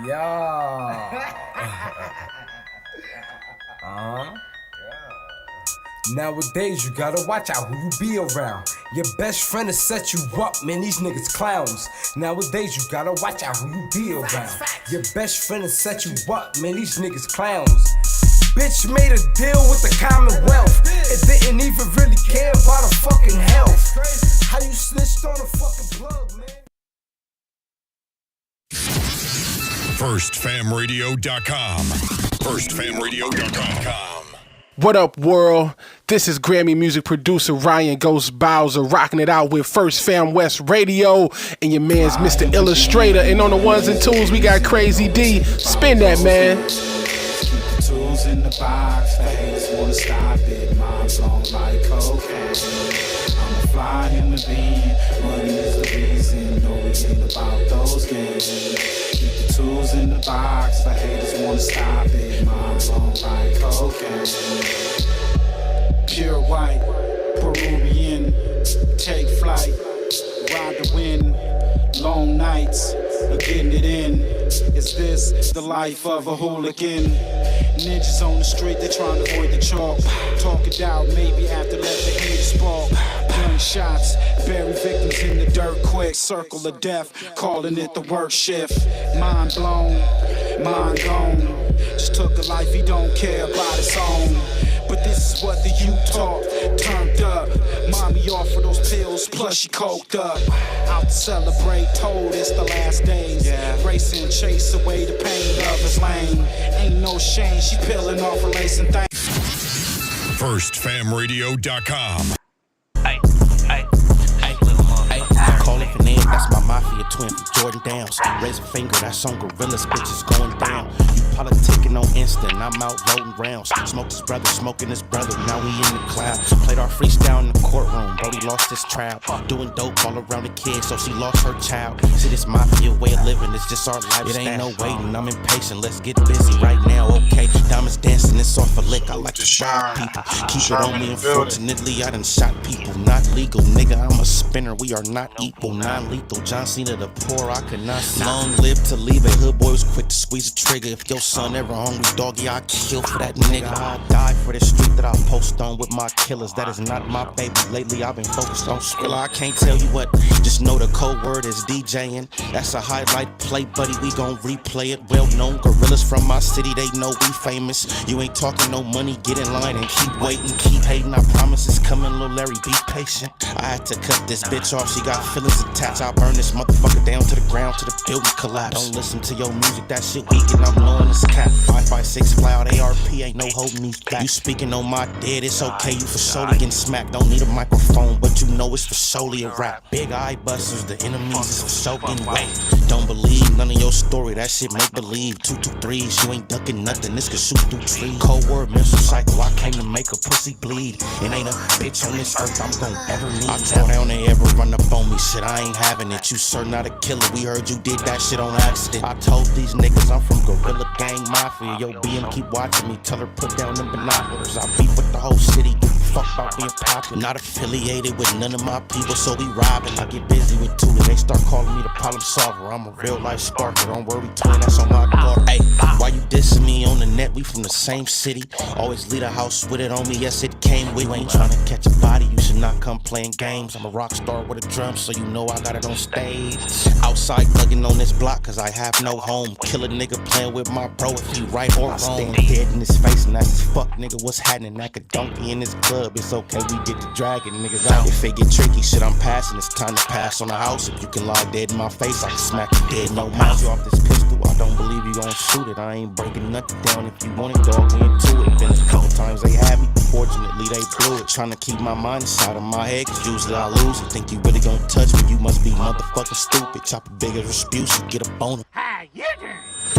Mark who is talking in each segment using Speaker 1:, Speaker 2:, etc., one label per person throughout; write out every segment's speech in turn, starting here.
Speaker 1: Yeah. Nowadays, you gotta watch out who you be around. Your best friend will set you up, man, these niggas clowns. Nowadays, you gotta watch out who you be around. Your best friend will set you up, man, these niggas clowns. Bitch made a deal with the Commonwealth. It didn't even really care about her fucking health. How you snitched on a fucking plug, man?
Speaker 2: FirstFamRadio.com. FirstFamRadio.com.
Speaker 3: What up, world? This is Grammy music producer Ryan Ghost Bowser rocking it out with First Fam West Radio and your man's Mr. Illustrator. And on the ones and twos, we got Crazy D. Spin that, man.
Speaker 4: Keep the tools in the box. The haters wanna stop it. Mine's on like cocaine. I'm a fly human being. Money is the reason. No, we ain't about those games. Keep the tools in the box. The haters wanna stop it. Mine's on like cocaine. Pure white, Peruvian. Take flight, ride the wind. Long nights, getting it in. Is this the life of a hooligan? Ninjas on the street, they trying to avoid the chalk. Talk it out, maybe after let the haters spark. Gunshots, bury victims in the dirt quick. Circle of death, calling it the work shift. Mind blown, mind gone. Just took a life he don't care about his own. But this is what the youth talk, turned up. Mommy offered those pills, plus she coked up. Out to celebrate, told it's the last days. Race and chase away the pain of his lane. Ain't no shame, she peeling off her lace and things.
Speaker 2: FirstFamRadio.com.
Speaker 5: Call it Finette, that's my mafia twin from Jordan Downs. Raise a finger, that's on Gorillas, bitches going down. You politicking on Insta, and I'm out voting rounds. Smoked his brother, smoking his brother, now we in the clouds. Played our freestyle in the courtroom, Brody lost his trial. Doing dope all around the kid, so she lost her child. See, this mafia way of living, it's just our lifestyle. It ain't no waiting, I'm impatient, let's get busy right now, okay? Diamonds dancing, it's off a lick, I like to shine people. Keep it on me, unfortunately, I done shot people. Not legal, nigga, I'm a spinner, we are not equal. Non-lethal, John Cena the poor, I could not see. Long live to leave a hood boy was quick to squeeze a trigger. If your son ever hungry, doggy, I'll kill for that nigga. I die for the street that I post on with my killers. That is not my baby. Lately I've been focused on Skrilla. I can't tell you what, just know the code word is DJing. That's a highlight play, buddy, we gon' replay it. Well known gorillas from my city, they know we famous. You ain't talking no money, get in line and keep waiting, keep hating. I promise it's coming, Lil Larry, be patient. I had to cut this bitch off, she got feelings attached. I'll burn this motherfucker down to the ground, to the building collapse. Don't listen to your music, that shit weak and I'm knowing it's cap. 556 fly out ARP, ain't no holding me back. You speaking on my dead, it's okay, you for solely getting smacked. Don't need a microphone, but you know it's for solely a rap. Big eye busters, the enemies is for soaking wet. Don't believe none of your story, that shit make believe. 223s, you ain't ducking nothing, this could shoot through trees. Cold word, mental cycle, I came to make a pussy bleed. It ain't a bitch on this earth I'm gon' ever need. I tore down they ever run up on me, shit, I ain't having it. You sir not a killer, we heard you did that shit on accident. I told these niggas I'm from Gorilla Gang Mafia. Yo, BM keep watching me, tell her put down them binoculars. I beef with the whole city, give a fuck about being popular. Not affiliated with none of my people, so we robbing. I get busy with two, and they start calling me the problem solver. I'm a real life sparker, don't worry twin, that's on my daughter. Hey, why you dissing me on the net? We from the same city. Always leave a house with it on me, yes it came with me. Ain't trying to catch a body, you should not come playing games. I'm a rock star with a drum, so you know I got it on stage. Outside thugging on this block, cause I have no home. Kill a nigga playing with my bro if he right or wrong. I stand dead in his face and that's his fuck nigga, what's happening? Like a donkey in this club, it's okay, we get to dragging niggas out. If it get tricky, shit I'm passing, it's time to pass on the house. If you can lie dead in my face, I can smack you dead, no mouth. You off this pistol, I don't believe you gon' shoot it. I ain't breaking nothing down, if you want it, dog, we into it. Been a couple times they had me, fortunately they blew it. Trying to keep my mind inside of my head, cause usually I lose it. Think you really gon' touch me, you must be motherfucking stupid. Chop a big as Respucia, get a boner.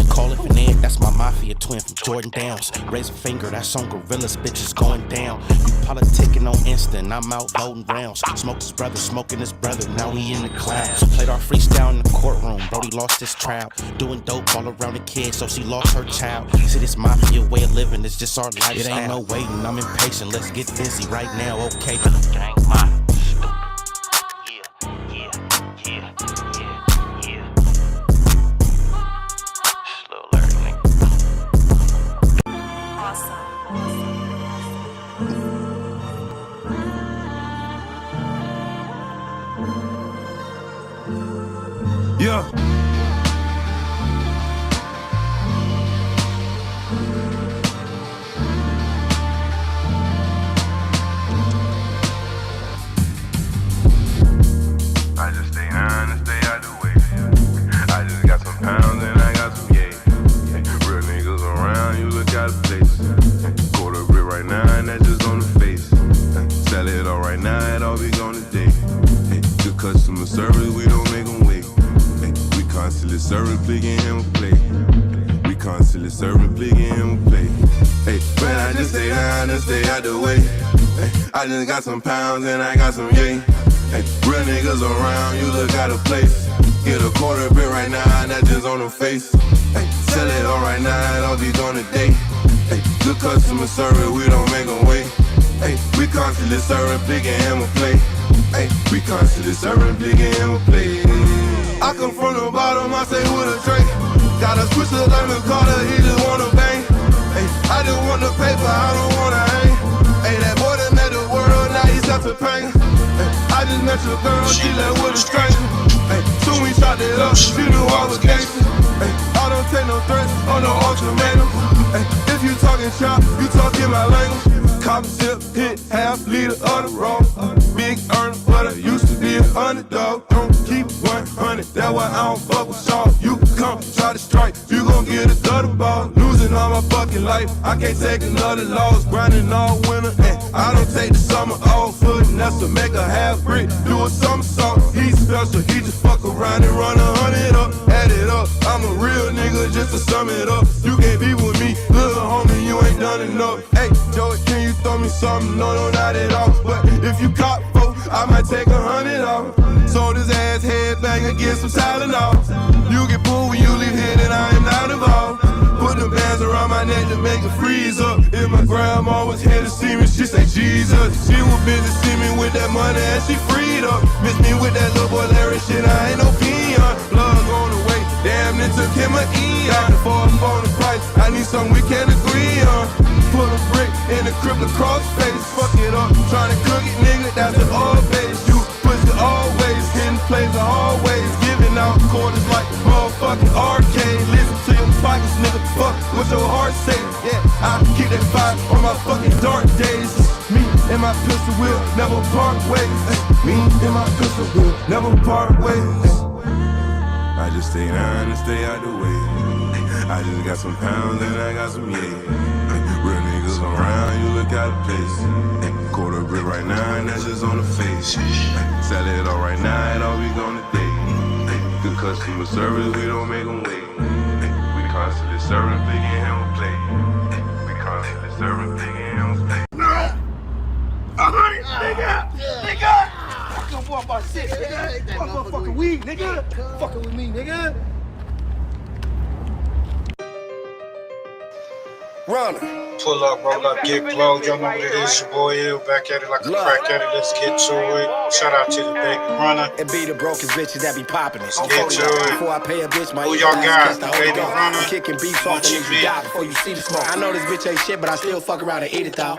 Speaker 5: Call it Finette, that's my mafia twin from Jordan Downs. Raise a finger, that's on Gorillas, bitches going down. You politicking on Insta, and I'm out voting rounds. Smoked his brother, smoking his brother, now we in the clouds. Played our freestyle in the courtroom, Brody lost his trial. Doing dope all around the kid, so she lost her child. See, this mafia way of living, it's just our lifestyle. It ain't no waiting, I'm impatient, let's get busy right now, okay? Gang mafia.
Speaker 6: serving, picking him a play. We constantly serving, picking him a play. Hey, but I just stay down and stay out the way. Hey, I just got some pounds and I got some yay. Hey, real niggas around, you look out of place. Get a quarter bit right now, and that just on the face. Hey, sell it all right now, it all be gone today. Hey, good customer service, we don't make them wait. Hey, we constantly serving, picking him a play. Hey, we constantly serving, picking him a play. I come from the bottom, I say with a tray. Got a switch to Diamond Carter, he just wanna bang. Hey, I just want the paper, I don't wanna hang. Hey, that boy that made the world, now he's out to pain. Hey, I just met your girl, she left with a stranger. Hey, soon we shot it up, she knew I was gangster. Hey, I don't take no threats or no ultimatum. Hey, if you talking chop, you talking my language. Cop sip, hit half liter of the raw. Big earner, but I used to be a underdog. Don't keep 100, that's why I don't fuck with y'all. You come try to strike, you gon' get a gutter ball. Losing all my fucking life, I can't take another loss. Grinding all winter, and I don't take the summer off. Putting that's to make a half brick, do a somersault. He's special, he just fuck around and run 100 up, add it up. I'm a real nigga just to sum it up. You can't be with me, little homie, you ain't done enough. Hey, Joey, can you throw me something? No, not at all. But if you cop folk, I might take 100 off. Sold his ass headbang and get some Tylenol. You get pulled when you leave here, then I am not involved. Put the bands around my neck to make it freeze up. If my grandma was here to see me, she say Jesus. She was busy see me with that money and she freed up. Miss me with that little boy Larry shit, I ain't no peon. Blood on the way, damn it took him a eon. For a phone price, I need something we can agree on. Put a brick in the crib across face, fuck it up. Tryna cook it, nigga, that's an old base. You push it always, hitting plays are always. Giving out quarters like a motherfucking arcade. Listen to your pockets, nigga, fuck what your heart say. Yeah, I keep that fire on my fucking dark days. Me and my pistol will never part ways. Me and my pistol will never part ways. I just stay down and stay out the way. I just got some pounds and I got some yay. Real niggas around, you look out of place. Quarter brick right now, and that's just on the face. Sell it all right now, it all be gone today. Good customer service, we don't make them wait. We constantly serving, picking him a play. We constantly serving, picking him a play.
Speaker 7: Nigga! Fucking boy about shit, nigga! Fuck motherfucking weed, nigga! Fucking with me, nigga!
Speaker 1: Runner.
Speaker 8: Pull up, roll up, get close. Y'all know what it is. Your boy Ill back at it like a crack at it. Let's get to it. Shout out to the baby runner.
Speaker 5: It be the brokest bitches that be popping it.
Speaker 8: Get to it.
Speaker 5: Before I pay a bitch, my
Speaker 8: Who y'all got? Baby
Speaker 5: I'm
Speaker 8: runner.
Speaker 5: kicking beef off the niggas die before you see the smoke. I know this bitch ain't shit, but I still fuck around and eat it though.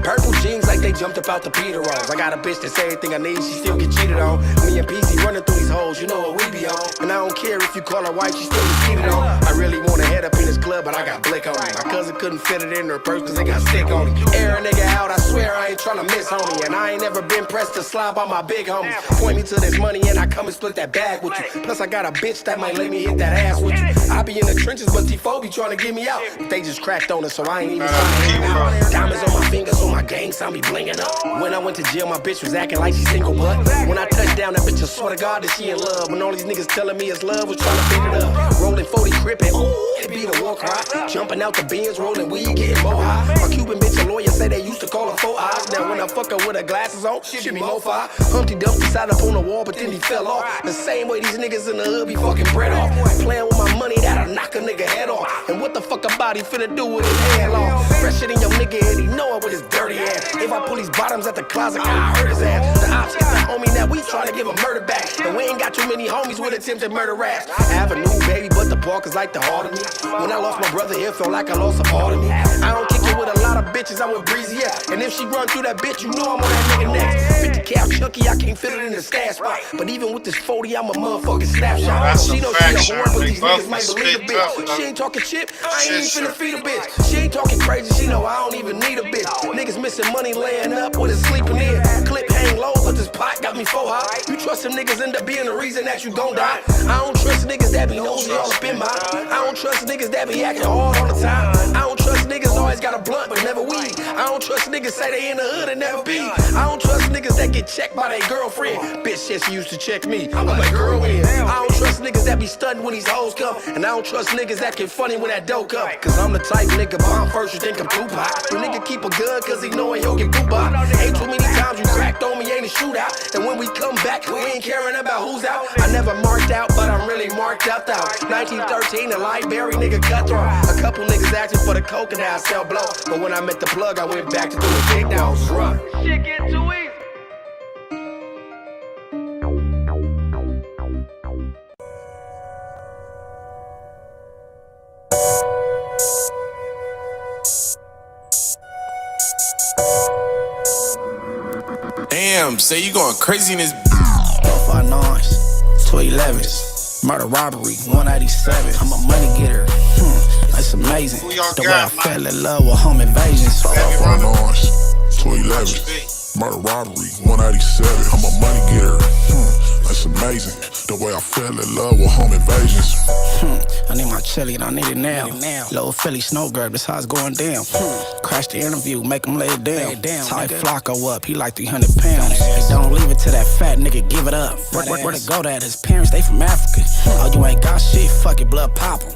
Speaker 5: Purple jeans like they jumped up out the Peter rolls. I got a bitch that say everything I need, she still get cheated on. Me and PC running through these hoes, you know what we be on. And I don't care if you call her white, she still get cheated on. I really wanna head up in this club, but I got blick on me. My cousin couldn't fit it in her purse cause they got stick on it. Air a nigga out, I swear I ain't tryna miss homie. And I ain't never been pressed to slob on my big homies. Point me to this money and I come and split that bag with you. Plus I got a bitch that might let me hit that ass with you. I be in the trenches but T4 be tryna get me out. But they just cracked on us so I ain't even tryna hang out. Diamonds on my fingers so my gang sound be blinging up. When I went to jail my bitch was acting like she single but when I touched down that bitch I swear to God that she in love. When all these niggas telling me it's love was tryna pick it up. Rolling 40 crippin', ooh, it be the war cry. Jumping out the bins, rolling weed, getting more high. My Cuban bitch a lawyer say they used to call her 4 eyes. Now when I fuck her with her glasses on, she be more fire. Humpty Dumpty sat up on the wall, but then he fell off. The same way these niggas in the hood be fucking bread off. Playing with my money that'll knock a nigga head off. And what the fuck a body finna do with his hand off? Fresher than your nigga and he know it with his dirty ass. If I pull these bottoms at the closet, I hurt his ass. The ops hit the homie, now we tryna give a murder back. And we ain't got too many homies with attempted murder raps. I have a new baby, but the park is like the heart of me. When I lost my brother, it felt like I lost a part of me. I don't kick it with a lot of bitches, I'm with Breezy, yeah. And if she run through that bitch, you know I'm on that nigga next. 50 cal chunky, I can't fit it in the stash spot. But even with this 40, I'm a motherfucking snapshot. She know she a whore, but these niggas might believe a bitch. She ain't talking shit, I ain't even finna feed a bitch. She ain't talking crazy, she know I don't even need a bitch. Niggas missing money laying up with it sleeping in. Clip hang low, but this pot got me 4 high. You trust them niggas end up being the reason that you gon' die. I don't trust niggas that be nosy all up in mine. I don't trust niggas that be acting hard all the time. I don't trust niggas always got a blunt but never weed. I don't trust
Speaker 9: niggas say they in the hood and never be. I don't trust niggas that get checked by their girlfriend. Bitch said she used to check me. I'm like, girl, in. I don't trust niggas that be stunting when these hoes come. And I don't trust niggas that get funny when that dough come. Cause I'm the type nigga bomb first, you think I'm Tupac. The nigga keep a gun cause he knowin' he'll get poop out. Ain't too many times you cracked on me, ain't a shootout. And when we come back, we ain't caring about who's out. I never marked out, but I'm really marked out though. 1913, the Lightberry nigga cutthroat. A couple niggas asking for the coke and I sell blow. But when I met the plug, I went back to do the big dogs run. Shit get too easy.
Speaker 10: Damn, say you going crazy in this.
Speaker 9: 5 9s, 211s, murder robbery, 187. I'm a money getter. That's amazing. The way I fell in love with home invasions.
Speaker 11: 5 9s, 211s, murder robbery, 187. I'm a money getter. That's amazing. The way I fell in love with home invasions.
Speaker 9: I need my chili and I need it now. Little Philly snow grab, that's how it's going down. Crash the interview, make him lay it down. Tie Flocko up, he like 300 pounds. Hey, don't leave it to that fat nigga, give it up. Where to go at? His parents, they from Africa. Oh, you ain't got shit, fuck it, blood pop 'em.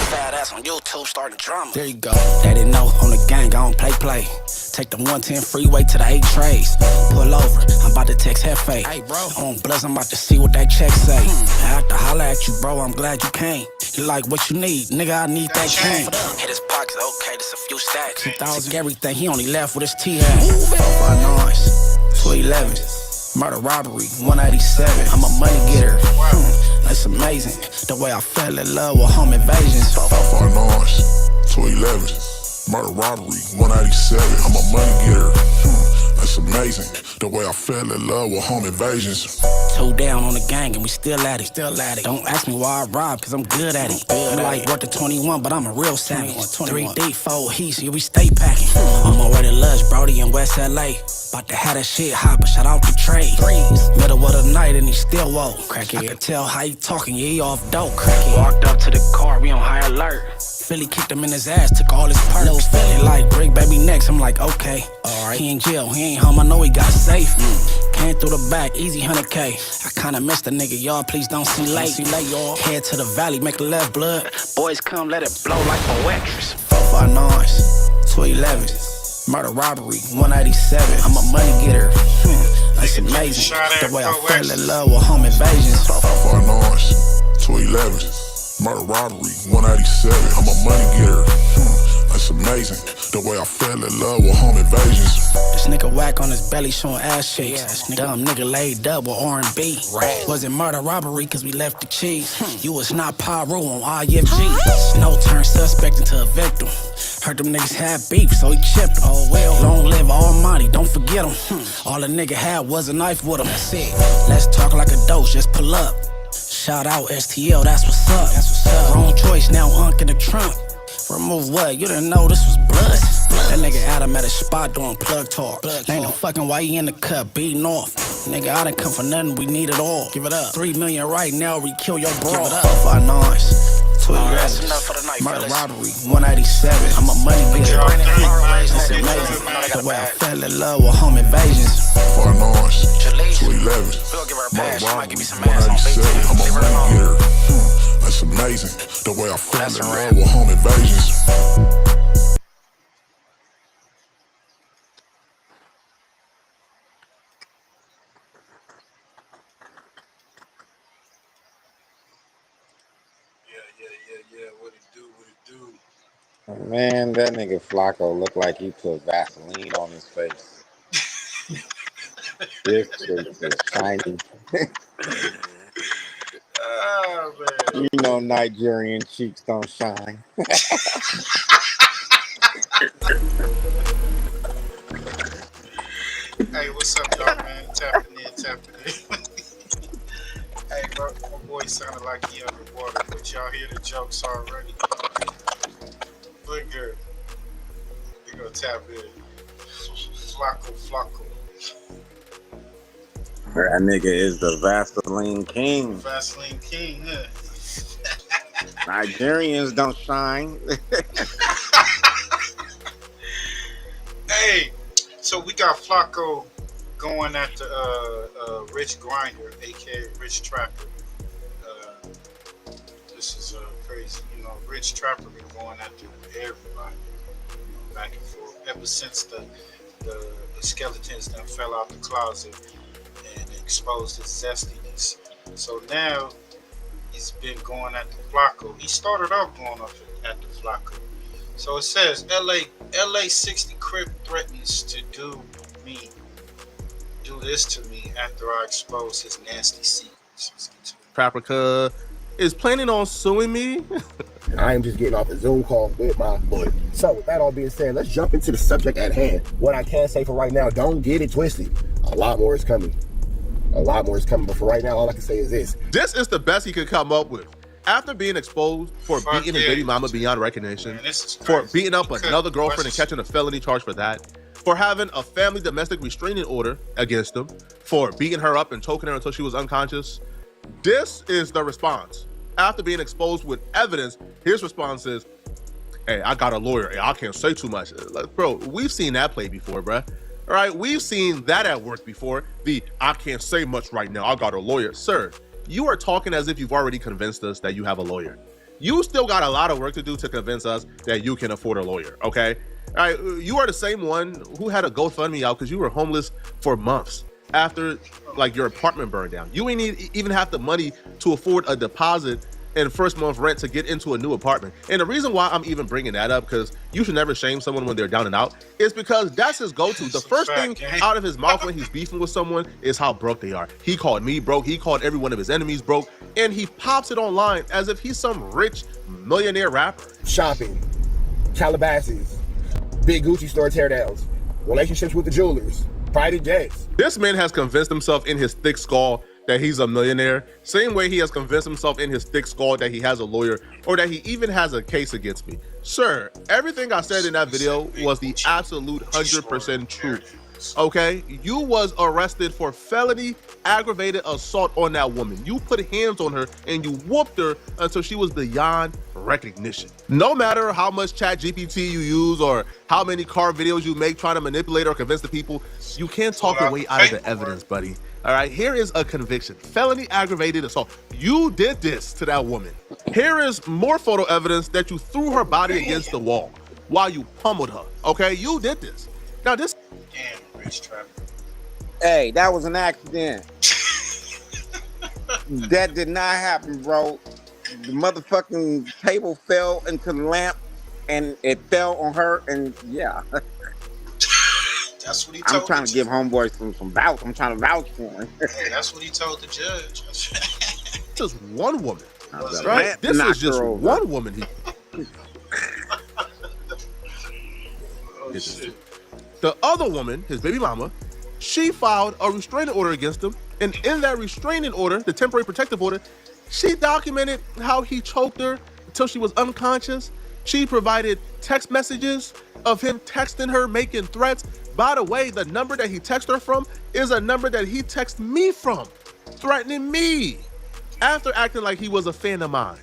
Speaker 9: Fat ass on YouTube, starting drama. There you go. They didn't know on the gang, I don't play. Take the 110 freeway to the 8 trays. Pull over, I'm about to text Hefe. Hey, bro. On Bloods, I'm about to see what that check say. I have to holler at you, bro, I'm glad you came. You like what you need, nigga, I need that chain. Hit his pockets, okay, this a few stacks. 2,000, everything, he only left with his T-hat. 5 9s, 211s, murder robbery, 187. I'm a money getter. That's amazing, the way I fell in love with home invasions.
Speaker 11: 5 9s, 211s, murder robbery, 187. I'm a money getter. That's amazing, the way I fell in love with home invasions.
Speaker 9: 2 down on the gang and we still at it. Don't ask me why I rob, cause I'm good at it. You like worth the 21, but I'm a real savage. 3D, 4 heats, yeah, we stay packing. On my way to Lush, Brody in West LA. About to have that shit hot, but shout out to Trey. Middle of the night and he still woke. I can tell how he talking, yeah, he off dope. Walked up to the car, we on high alert. Philly kicked him in his ass, took all his perks. Little Philly like, break baby next, I'm like, okay. Alright, he in jail, he ain't home, I know he got safe. Came through the back, easy 100K. I kinda missed the nigga, y'all, please don't see late. Head to the valley, make a left blood. Boys come, let it blow like a waitress. 4 5 9s, 211s, murder robbery, 187. I'm a money getter. That's amazing, the way I fell in love with home invasions.
Speaker 11: 5 9s, 211s, murder robbery, 187. I'm a money getter. That's amazing, the way I fell in love with home invasions.
Speaker 9: This nigga whack on his belly showing ass cheeks. Dumb nigga laid up with R&B. Wasn't murder robbery cause we left the cheese. You was not pyro on IFG. No turn suspect into a victim. Heard them niggas had beef, so he chipped him. Oh well, long live Almighty, don't forget him. All the nigga had was a knife with him. That's it. Let's talk like a dose, just pull up. Shout out STL, that's what's up. Wrong choice, now Unc in the trunk. Remove what? You didn't know this was blood. That nigga Adam at a spot doing plug talk. Ain't no fucking why he in the cut, beating off. Nigga, I didn't come for nothing, we need it all. Give it up. 3 million right now, we kill your bro. Give it up. 5 9s, 211s, murder robbery, 187. I'm a money getter. It's amazing, the way I fell in love with home invasions.
Speaker 11: 5 9s, 211s, murder robbery, 187. I'm a money getter. That's amazing, the way I fell in love with home invasions.
Speaker 8: Yeah, what it do?
Speaker 12: Man, that nigga Flocko looked like he put Vaseline on his face. This shit is shiny.
Speaker 8: Oh, man.
Speaker 12: You know Nigerian cheeks don't shine.
Speaker 8: Hey, what's up, y'all, man? Tapping in. Hey, bro, my boy sounded like he underwater, but y'all hear the jokes already. Look good. We gonna tap in. Flocko.
Speaker 12: That nigga is the Vaseline king.
Speaker 8: Vaseline king, huh?
Speaker 12: Nigerians don't shine.
Speaker 8: Hey, So we got Flacco going at the Rich Grinder, aka Rich Trapper. This is crazy. You know, Rich Trapper been going after everybody, back and forth ever since the skeletons that fell out the closet and exposed his zestiness. So now he's been going at the Flacco. He started off going up at the Flacco. So it says LA 60 Crip threatens to do this to me after I expose his nasty secrets.
Speaker 13: Paprika is planning on suing me.
Speaker 14: I am just getting off a Zoom call with my boy. So with that all being said, let's jump into the subject at hand. What I can say for right now, don't get it twisted. A lot more is coming. But for right now, all I can say is this.
Speaker 13: This is the best he could come up with. After being exposed for beating his baby mama beyond recognition, for beating up another girlfriend and catching a felony charge for that, for having a family domestic restraining order against him, for beating her up and choking her until she was unconscious. This is the response. After being exposed with evidence, his response is, hey, I got a lawyer. Hey, I can't say too much. Like, bro, we've seen that play before, bruh. All right, we've seen that at work before. I can't say much right now. I got a lawyer. Sir, you are talking as if you've already convinced us that you have a lawyer. You still got a lot of work to do to convince us that you can afford a lawyer, okay? All right, you are the same one who had a GoFundMe out because you were homeless for months after like your apartment burned down. You ain't even have the money to afford a deposit and first month rent to get into a new apartment. And the reason why I'm even bringing that up, because you should never shame someone when they're down and out, is because that's his go-to. The first thing out of his mouth when he's beefing with someone is how broke they are. He called me broke. He called every one of his enemies broke. And he pops it online as if he's some rich millionaire rapper.
Speaker 14: Shopping, Calabasas, big Gucci store teardowns, relationships with the jewelers, private jets.
Speaker 13: This man has convinced himself in his thick skull that he's a millionaire, same way he has convinced himself in his thick skull that he has a lawyer or that he even has a case against me. Sir, everything I said in that video was the absolute 100% truth. Okay, you was arrested for felony aggravated assault on that woman. You put hands on her and you whooped her until she was beyond recognition. No matter how much ChatGPT you use or how many car videos you make trying to manipulate or convince the people, you can't talk your way out of the evidence, buddy. All right, here is a conviction. Felony aggravated assault. You did this to that woman. Here is more photo evidence that you threw her body against the wall while you pummeled her. Okay, you did this. Now this.
Speaker 8: Damn, Rich Trapper.
Speaker 12: Hey, that was an accident. That did not happen, bro. The motherfucking table fell into the lamp and it fell on her, and yeah.
Speaker 8: That's what he told
Speaker 12: I'm trying to give homeboys some vouch. I'm trying to vouch for him.
Speaker 8: Hey, that's what he told the judge.
Speaker 13: Just one woman, right? This is just one woman.
Speaker 8: Oh, shit.
Speaker 13: The other woman, his baby mama, she filed a restraining order against him. And in that restraining order, the temporary protective order, she documented how he choked her until she was unconscious. She provided text messages of him texting her, making threats. By the way, the number that he texted her from is a number that he texted me from, threatening me after acting like he was a fan of mine.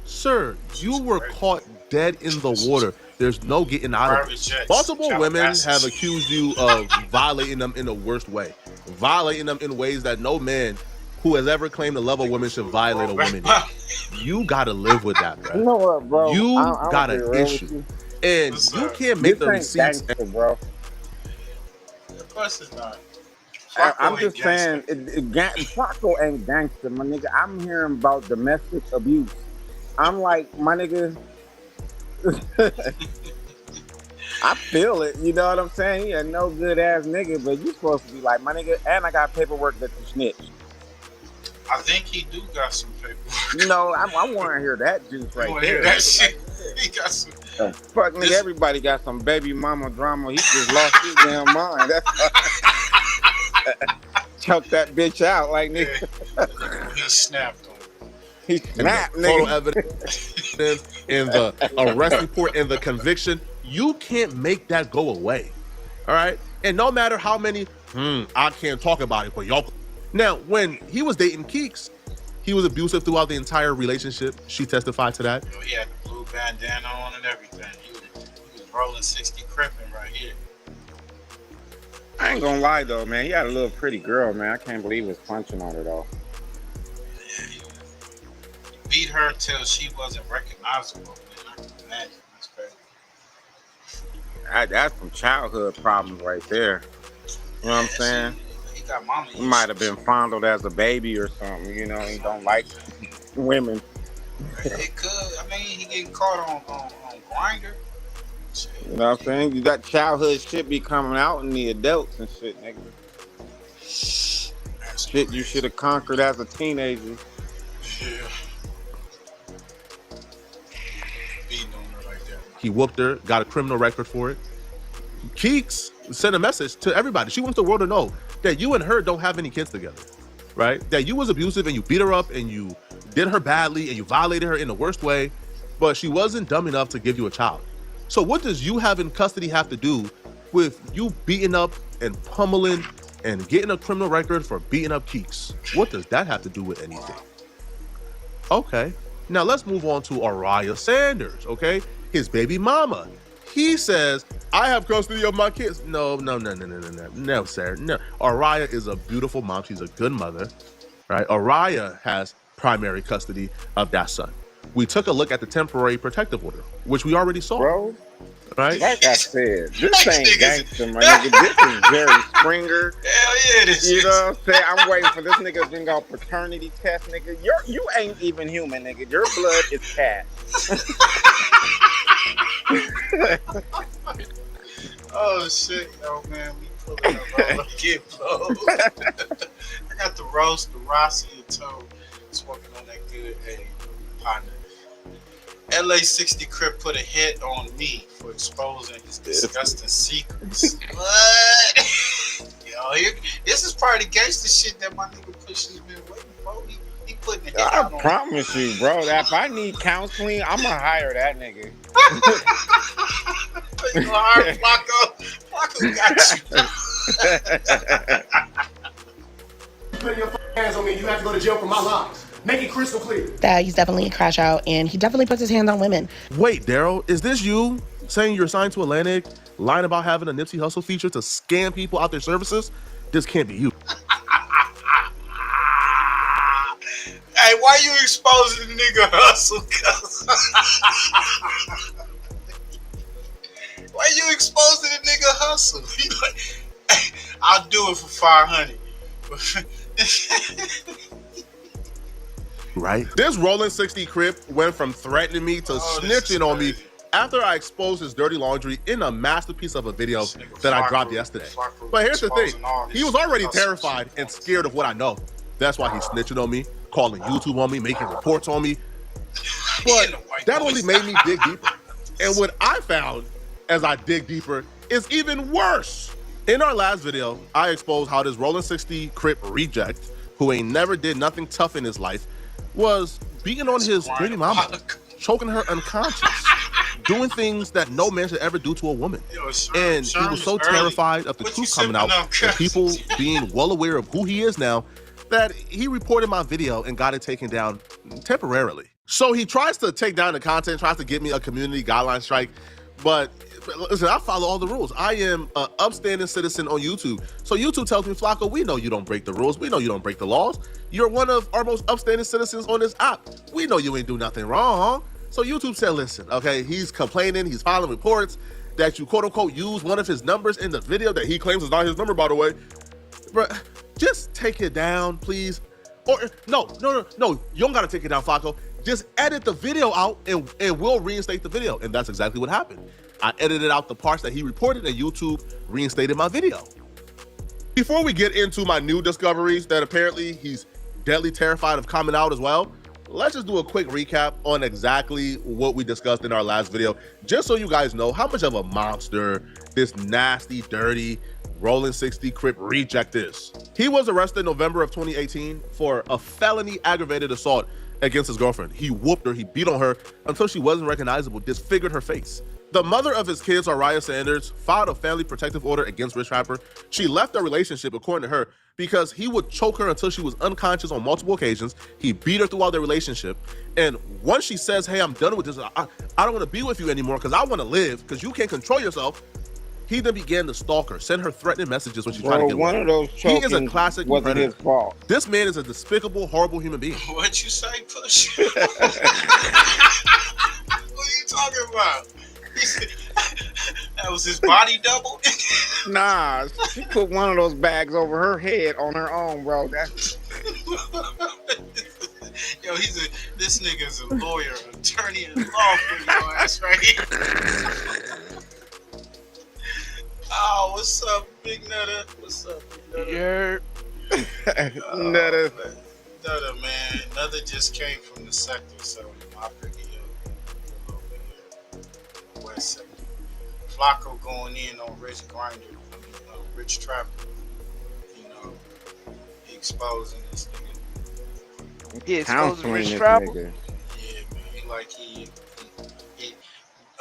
Speaker 13: Sir, you were caught dead in the water. There's no getting out of it. Multiple women have accused you of violating them in the worst way, violating them in ways that no man who has ever claimed to love a woman should violate a woman. You gotta live with that, bro.
Speaker 12: You know what, bro?
Speaker 13: You got an issue, and you can't make the receipts,
Speaker 12: bro.
Speaker 8: Of course it's not.
Speaker 12: I'm just saying, Flacco ain't gangster, my nigga. I'm hearing about domestic abuse. I'm like, my nigga, I feel it. You know what I'm saying? He a no good ass nigga, but you supposed to be like, my nigga, and I got paperwork that you snitch.
Speaker 8: I think he do got some paperwork.
Speaker 12: You know, I want to hear that juice right there.
Speaker 8: Hear that shit. He got some.
Speaker 12: Fuck, nigga, everybody got some baby mama drama. He just lost his damn mind. That's choke that bitch out like nigga.
Speaker 8: Yeah. He snapped on her.
Speaker 12: He snapped,
Speaker 13: nigga. Photo evidence in the arrest report and the conviction, you can't make that go away. All right? And no matter how many, I can't talk about it, but y'all. Now, when he was dating Keeks, he was abusive throughout the entire relationship. She testified to that.
Speaker 8: He had the blue bandana on and everything. He was rolling 60 crippin' right here.
Speaker 12: I ain't gonna lie though, man. He had a little pretty girl, man. I can't believe he was punching on her though.
Speaker 8: Yeah, he beat her till she wasn't recognizable. Man, I can imagine. That's crazy.
Speaker 12: That's some childhood problems right there. You know what I'm saying?
Speaker 8: He got mama.
Speaker 12: He might have been fondled as a baby or something. You know, he don't like women.
Speaker 8: It could. I mean, he getting caught on Grindr.
Speaker 12: You know what I'm saying? You got childhood shit be coming out in the adults and shit, nigga. Shit you should have conquered as a teenager.
Speaker 8: Yeah. Beating on her like that.
Speaker 13: He whooped her, got a criminal record for it. Keeks sent a message to everybody. She wants the world to know that you and her don't have any kids together, right? That you was abusive and you beat her up and you did her badly and you violated her in the worst way, but she wasn't dumb enough to give you a child. So what does you having custody have to do with you beating up and pummeling and getting a criminal record for beating up Keeks? What does that have to do with anything? Okay, now let's move on to Araya Sanders, okay? His baby mama. He says, I have custody of my kids. No, sir, no. Araya is a beautiful mom. She's a good mother, right? Araya has primary custody of that son. We took a look at the temporary protective order, which we already saw.
Speaker 12: Bro,
Speaker 13: right?
Speaker 12: Like I said, this ain't gangster, my nigga. This is Jerry Springer.
Speaker 8: Hell yeah, this
Speaker 12: You know what I'm saying? I'm waiting for this nigga to bring out paternity test, nigga. You ain't even human, nigga. Your blood is cat.
Speaker 8: Oh shit, yo man, we pulling up all the kid blows. I got the roast, the Rossi and Toe smoking on that good partner. LA 60 Crip put a hit on me for exposing his disgusting secrets. What? Yo, this is part of the gangster shit that my nigga Pusha's been waiting for. He putting a hit
Speaker 12: I
Speaker 8: on
Speaker 12: promise you, bro, that if I need counseling, I'ma hire that nigga.
Speaker 8: You gonna hire Flacco? Flacco got you.
Speaker 14: Put your hands on me, you have to go to jail for my lies. Make it crystal clear.
Speaker 15: That he's definitely a crash out, and he definitely puts his hands on women.
Speaker 13: Wait, Daryl, is this you saying you're signed to Atlantic, lying about having a Nipsey Hussle feature to scam people out their services? This can't be you.
Speaker 8: Hey, why you exposing the nigga Hustle? Why you exposing the nigga Hustle? He like, hey, I'll do it for 500.
Speaker 13: Right? This Rolling 60 Crip went from threatening me to snitching on me after I exposed his dirty laundry in a masterpiece of a video that I dropped yesterday. But here's the thing. He was already terrified and scared of what I know. That's why he's snitching on me, calling YouTube on me, making reports on me. But that only made me dig deeper. And what I found as I dig deeper is even worse. In our last video, I exposed how this Rolling 60 Crip reject, who ain't never did nothing tough in his life, was beating on his baby mama, choking her unconscious, doing things that no man should ever do to a woman. And he was so terrified of the truth coming out and people being well aware of who he is now that he reported my video and got it taken down temporarily. So he tries to take down the content, tries to get me a community guideline strike, but listen, I follow all the rules. I am an upstanding citizen on YouTube. So YouTube tells me, Flacco, we know you don't break the rules. We know you don't break the laws. You're one of our most upstanding citizens on this app. We know you ain't do nothing wrong. So YouTube said, listen, okay, he's complaining, he's filing reports that you quote unquote use one of his numbers in the video that he claims is not his number, by the way. But just take it down, please. Or no, you don't gotta take it down, Flacco. Just edit the video out and we'll reinstate the video. And that's exactly what happened. I edited out the parts that he reported and YouTube reinstated my video. Before we get into my new discoveries that apparently he's deadly terrified of coming out as well, let's just do a quick recap on exactly what we discussed in our last video, just so you guys know how much of a monster this nasty, dirty Rolling 60 Crip reject is. He was arrested in November of 2018 for a felony aggravated assault against his girlfriend. He whooped her, he beat on her until she wasn't recognizable, disfigured her face. The mother of his kids, Araya Sanders, filed a family protective order against Rich Rapper. She left their relationship, according to her, because he would choke her until she was unconscious on multiple occasions. He beat her throughout their relationship. And once she says, hey, I'm done with this, I don't want to be with you anymore because I want to live, because you can't control yourself, He then began to stalk her, send her threatening messages when she's
Speaker 12: Bro,
Speaker 13: trying to get
Speaker 12: one
Speaker 13: away.
Speaker 12: of those
Speaker 13: He is a
Speaker 12: chokings
Speaker 13: classic
Speaker 12: wasn't
Speaker 13: predator.
Speaker 12: his fault.
Speaker 13: This man is a despicable, horrible human being.
Speaker 8: What you say, Push? What are you talking about? That was his body double?
Speaker 12: Nah, she put one of those bags over her head on her own, bro. That's
Speaker 8: Yo, this nigga's a lawyer, attorney in law for your ass right here. Oh, what's up, Big Nutter? What's up, Big Nutter?
Speaker 12: Nutter.
Speaker 8: Nutter, man. Nutter just came from the sector, so I figured a little bit here. West sector. Flocko going in on Rich Grinder, Rich Trapper. You know, he exposing this nigga.
Speaker 12: He exposing Rich Trapper? Yeah,
Speaker 8: man. He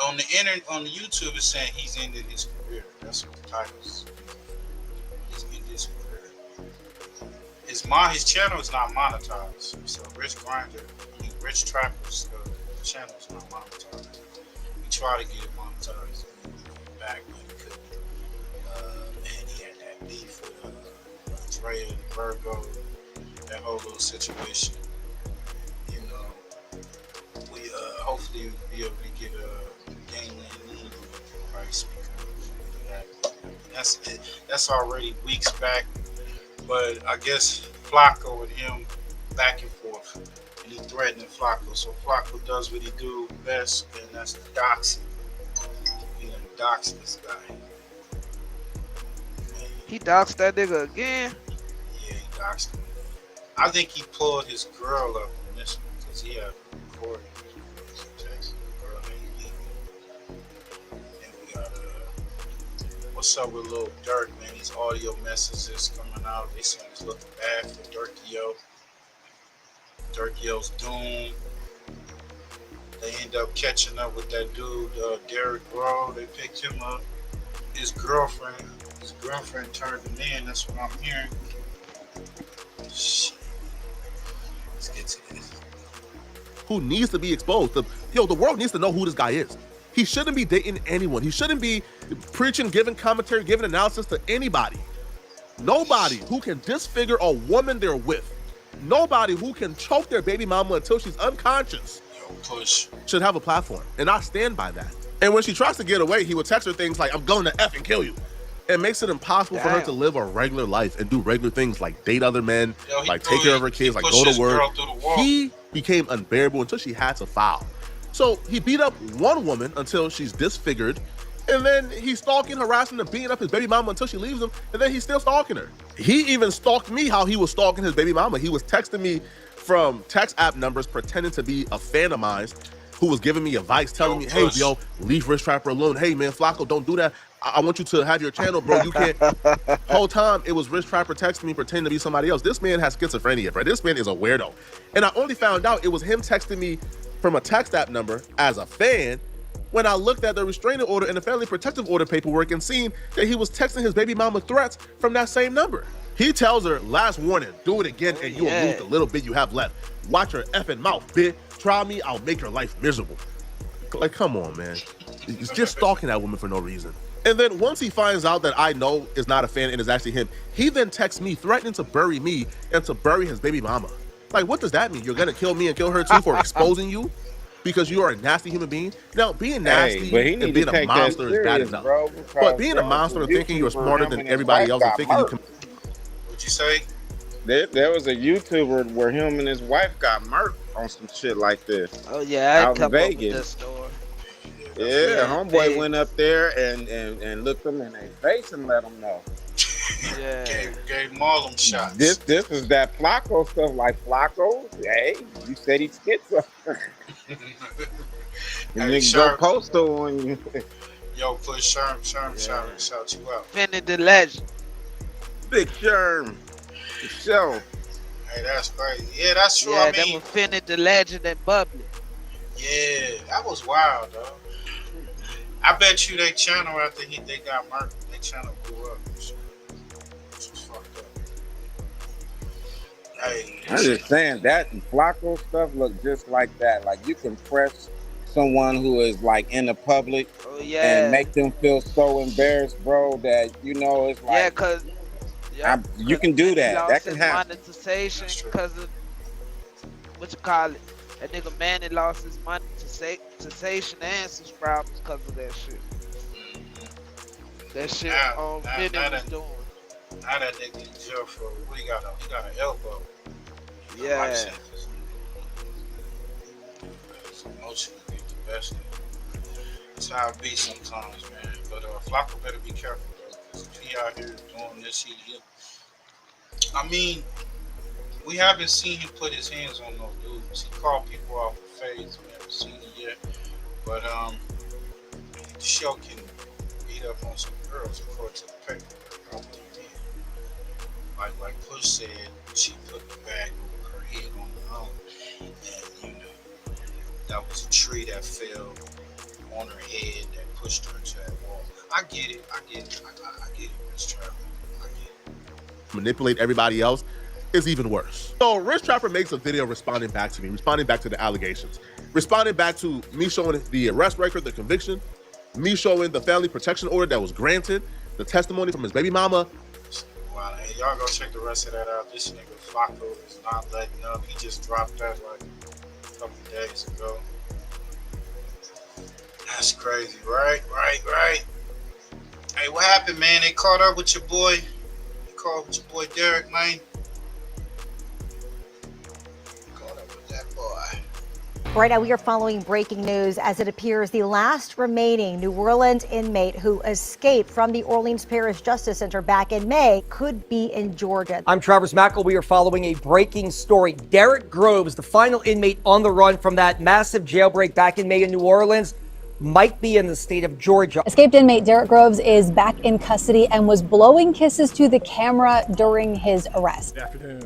Speaker 8: on the internet, on the YouTube, is saying he's ended his career. That's what the title is. He's ended his career. His channel is not monetized. So Rich Trapper's channel is not monetized. He tried to get it monetized back when he couldn't. And he had that beef with Drea and Virgo, that whole little situation. You know, we hopefully we'll be able to get a gangland lead price because that's already weeks back. But I guess Flocko and him back and forth, and he threatening Flocko. So Flocko does what he do best, and that's doxing. He done doxed this guy.
Speaker 16: He doxed that nigga again?
Speaker 8: Yeah, he doxed him. I think he pulled his girl up on this one because he had recording. And we got what's up with Lil Durk, man? These audio messages coming out. They saying it's looking bad for Durkio. Durkio's doom. They end up catching up with that dude, Derrick Rowe. They picked him up. His girlfriend turned him in. That's what I'm hearing. Shit. Let's get to this.
Speaker 13: Who needs to be exposed? The world needs to know who this guy is. He shouldn't be dating anyone. He shouldn't be preaching, giving commentary, giving analysis to anybody. Nobody who can disfigure a woman they're with. Nobody who can choke their baby mama until she's unconscious.
Speaker 8: Push.
Speaker 13: Should have a platform. And I stand by that. And when she tries to get away, he would text her things like, I'm going to F and kill you. It makes it impossible for her to live a regular life and do regular things like date other men, like take care of her kids, like go to work. He became unbearable until she had to file. So he beat up one woman until she's disfigured, and then he's stalking, harassing, and beating up his baby mama until she leaves him, and then he's still stalking her. He even stalked me how he was stalking his baby mama. He was texting me from text app numbers pretending to be a fan of mine who was giving me advice, telling me, hey, leave Rich Trapper alone. Hey, man, Flocko, don't do that. I want you to have your channel, bro. You can't. Whole time, it was Rich Trapper texting me, pretending to be somebody else. This man has schizophrenia, bro. This man is a weirdo. And I only found out it was him texting me from a text app number as a fan when I looked at the restraining order and the family protective order paperwork and seen that he was texting his baby mama threats from that same number. He tells her, last warning, do it again and you'll lose the little bit you have left. Watch your effing mouth, bitch. Try me, I'll make your life miserable. Like, come on, man. He's just stalking that woman for no reason. And then once he finds out that I know is not a fan and is actually him, he then texts me threatening to bury me and to bury his baby mama. Like, what does that mean? You're gonna kill me and kill her too for exposing you? Because you are a nasty human being? Now, being nasty and being a monster is bad enough. Bro, but being a monster and thinking you're smarter than everybody else and thinking you can...
Speaker 8: What'd you say?
Speaker 12: There was a YouTuber where him and his wife got murked on some shit like this.
Speaker 16: Oh yeah,
Speaker 12: out in Vegas. Yeah, homeboy went up there and looked them in their face and let them know.
Speaker 16: Yeah,
Speaker 8: gave them all them shots.
Speaker 12: This is that Flocko stuff. Like, Flocko, hey, you said he's schizo. And nigga go postal on you.
Speaker 8: Yo, push Sherm, shout you out.
Speaker 16: Finny the legend.
Speaker 12: Big Sherm. Show.
Speaker 8: Hey, that's crazy. Yeah, that's true.
Speaker 16: Yeah,
Speaker 8: I mean,
Speaker 16: that was Finny the legend and Bubbly.
Speaker 8: Yeah, that was wild, dog. I bet you they channel after they got murked, they channel blew up. Which was fucked up. Hey,
Speaker 12: I'm just saying that Flocko stuff look just like that. Like, you can press someone who is like in the public and
Speaker 16: yeah.
Speaker 12: make them feel so embarrassed, bro, that it's
Speaker 16: Yeah,
Speaker 12: like
Speaker 16: cause
Speaker 12: you can do
Speaker 16: Manny
Speaker 12: that. That
Speaker 16: lost
Speaker 12: can
Speaker 16: his
Speaker 12: happen.
Speaker 16: monetization because of what you call it. That nigga Manny lost his monetization and subscribers because of that shit. That shit Vinny was doing.
Speaker 8: Now that nigga in jail for what he got an elbow.
Speaker 16: Yeah.
Speaker 8: Life sentence. It's emotionally the best thing. That's how it be sometimes, man. But Flacco better be careful, though, because if he out here doing this, he I mean, we haven't seen him put his hands on no dudes. He called people out for fades. We haven't seen it yet. But the show can beat up on some girls according to the paperwork. I believe it. Like Push said, she put the bag over her head on her own. And, that was a tree that fell on her head that pushed her into that wall. I get it. I get it, Rich Trapper. I get it.
Speaker 13: Manipulate everybody else is even worse. So Rich Trapper makes a video responding back to me, responding back to the allegations, responding back to me showing the arrest record, the conviction, me showing the family protection order that was granted, the testimony from his baby mama.
Speaker 8: Wow, hey, y'all go check the rest of that out. This nigga Flacco is not letting up. He just dropped that like a couple days ago. That's crazy, right? Hey, what happened, man? They caught up with your boy. They caught up with your boy Derek, man. Caught up with that boy.
Speaker 17: Right now, we are following breaking news as it appears the last remaining New Orleans inmate who escaped from the Orleans Parish Justice Center back in May could be in Georgia.
Speaker 18: I'm Travis Mackle. We are following a breaking story. Derek Groves, the final inmate on the run from that massive jailbreak back in May in New Orleans, might be in the state of Georgia.
Speaker 19: Escaped inmate Derek Groves is back in custody and was blowing kisses to the camera during his arrest.
Speaker 20: Good afternoon.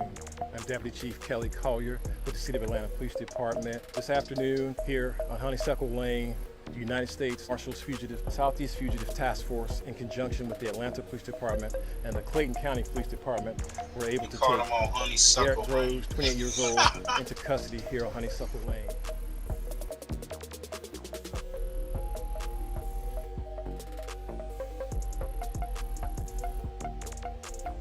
Speaker 20: I'm Deputy Chief Kelly Collier with the City of Atlanta Police Department. This afternoon here on Honeysuckle Lane, the United States Marshals Southeast Fugitive Task Force, in conjunction with the Atlanta Police Department and the Clayton County Police Department, were able to take Derek Groves, 28 years old, into custody here on Honeysuckle Lane.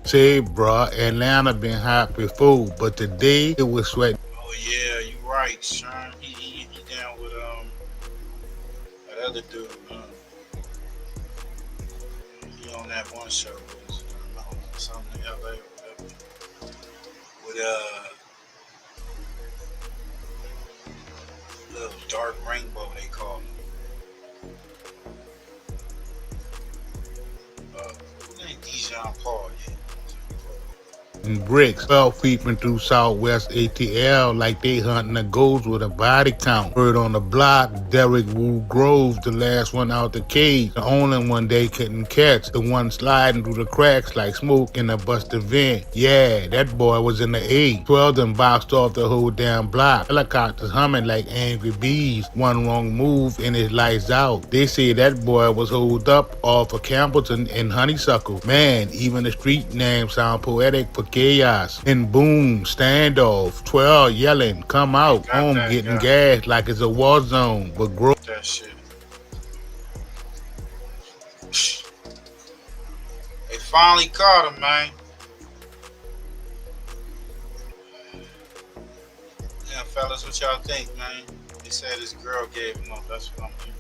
Speaker 21: Say, bruh, Atlanta been hot before, but today it was sweating.
Speaker 8: Oh yeah, you right, Sean. He down with that other dude. He on that one show with something in LA or whatever. With little dark rainbow they call him. His name Dijon Paul. Yeah.
Speaker 21: And bricks 12 peeping through Southwest ATL like they hunting a ghost with a body count. Word on the block, Derek Woo Groves, the last one out the cage. The only one they couldn't catch. The one sliding through the cracks like smoke in a busted vent. Yeah, that boy was in the A. 12 them boxed off the whole damn block. Helicopters humming like angry bees. One wrong move and it lights out. They say that boy was holed up off of Campbellton and Honeysuckle. Man, even the street names sound poetic for chaos. And boom, standoff, 12 yelling, come out, home getting gas like it's a war zone. But grow
Speaker 8: that shit. They finally caught him, man. Yeah, fellas, what y'all think, man? They said his girl gave him up. That's what I'm hearing.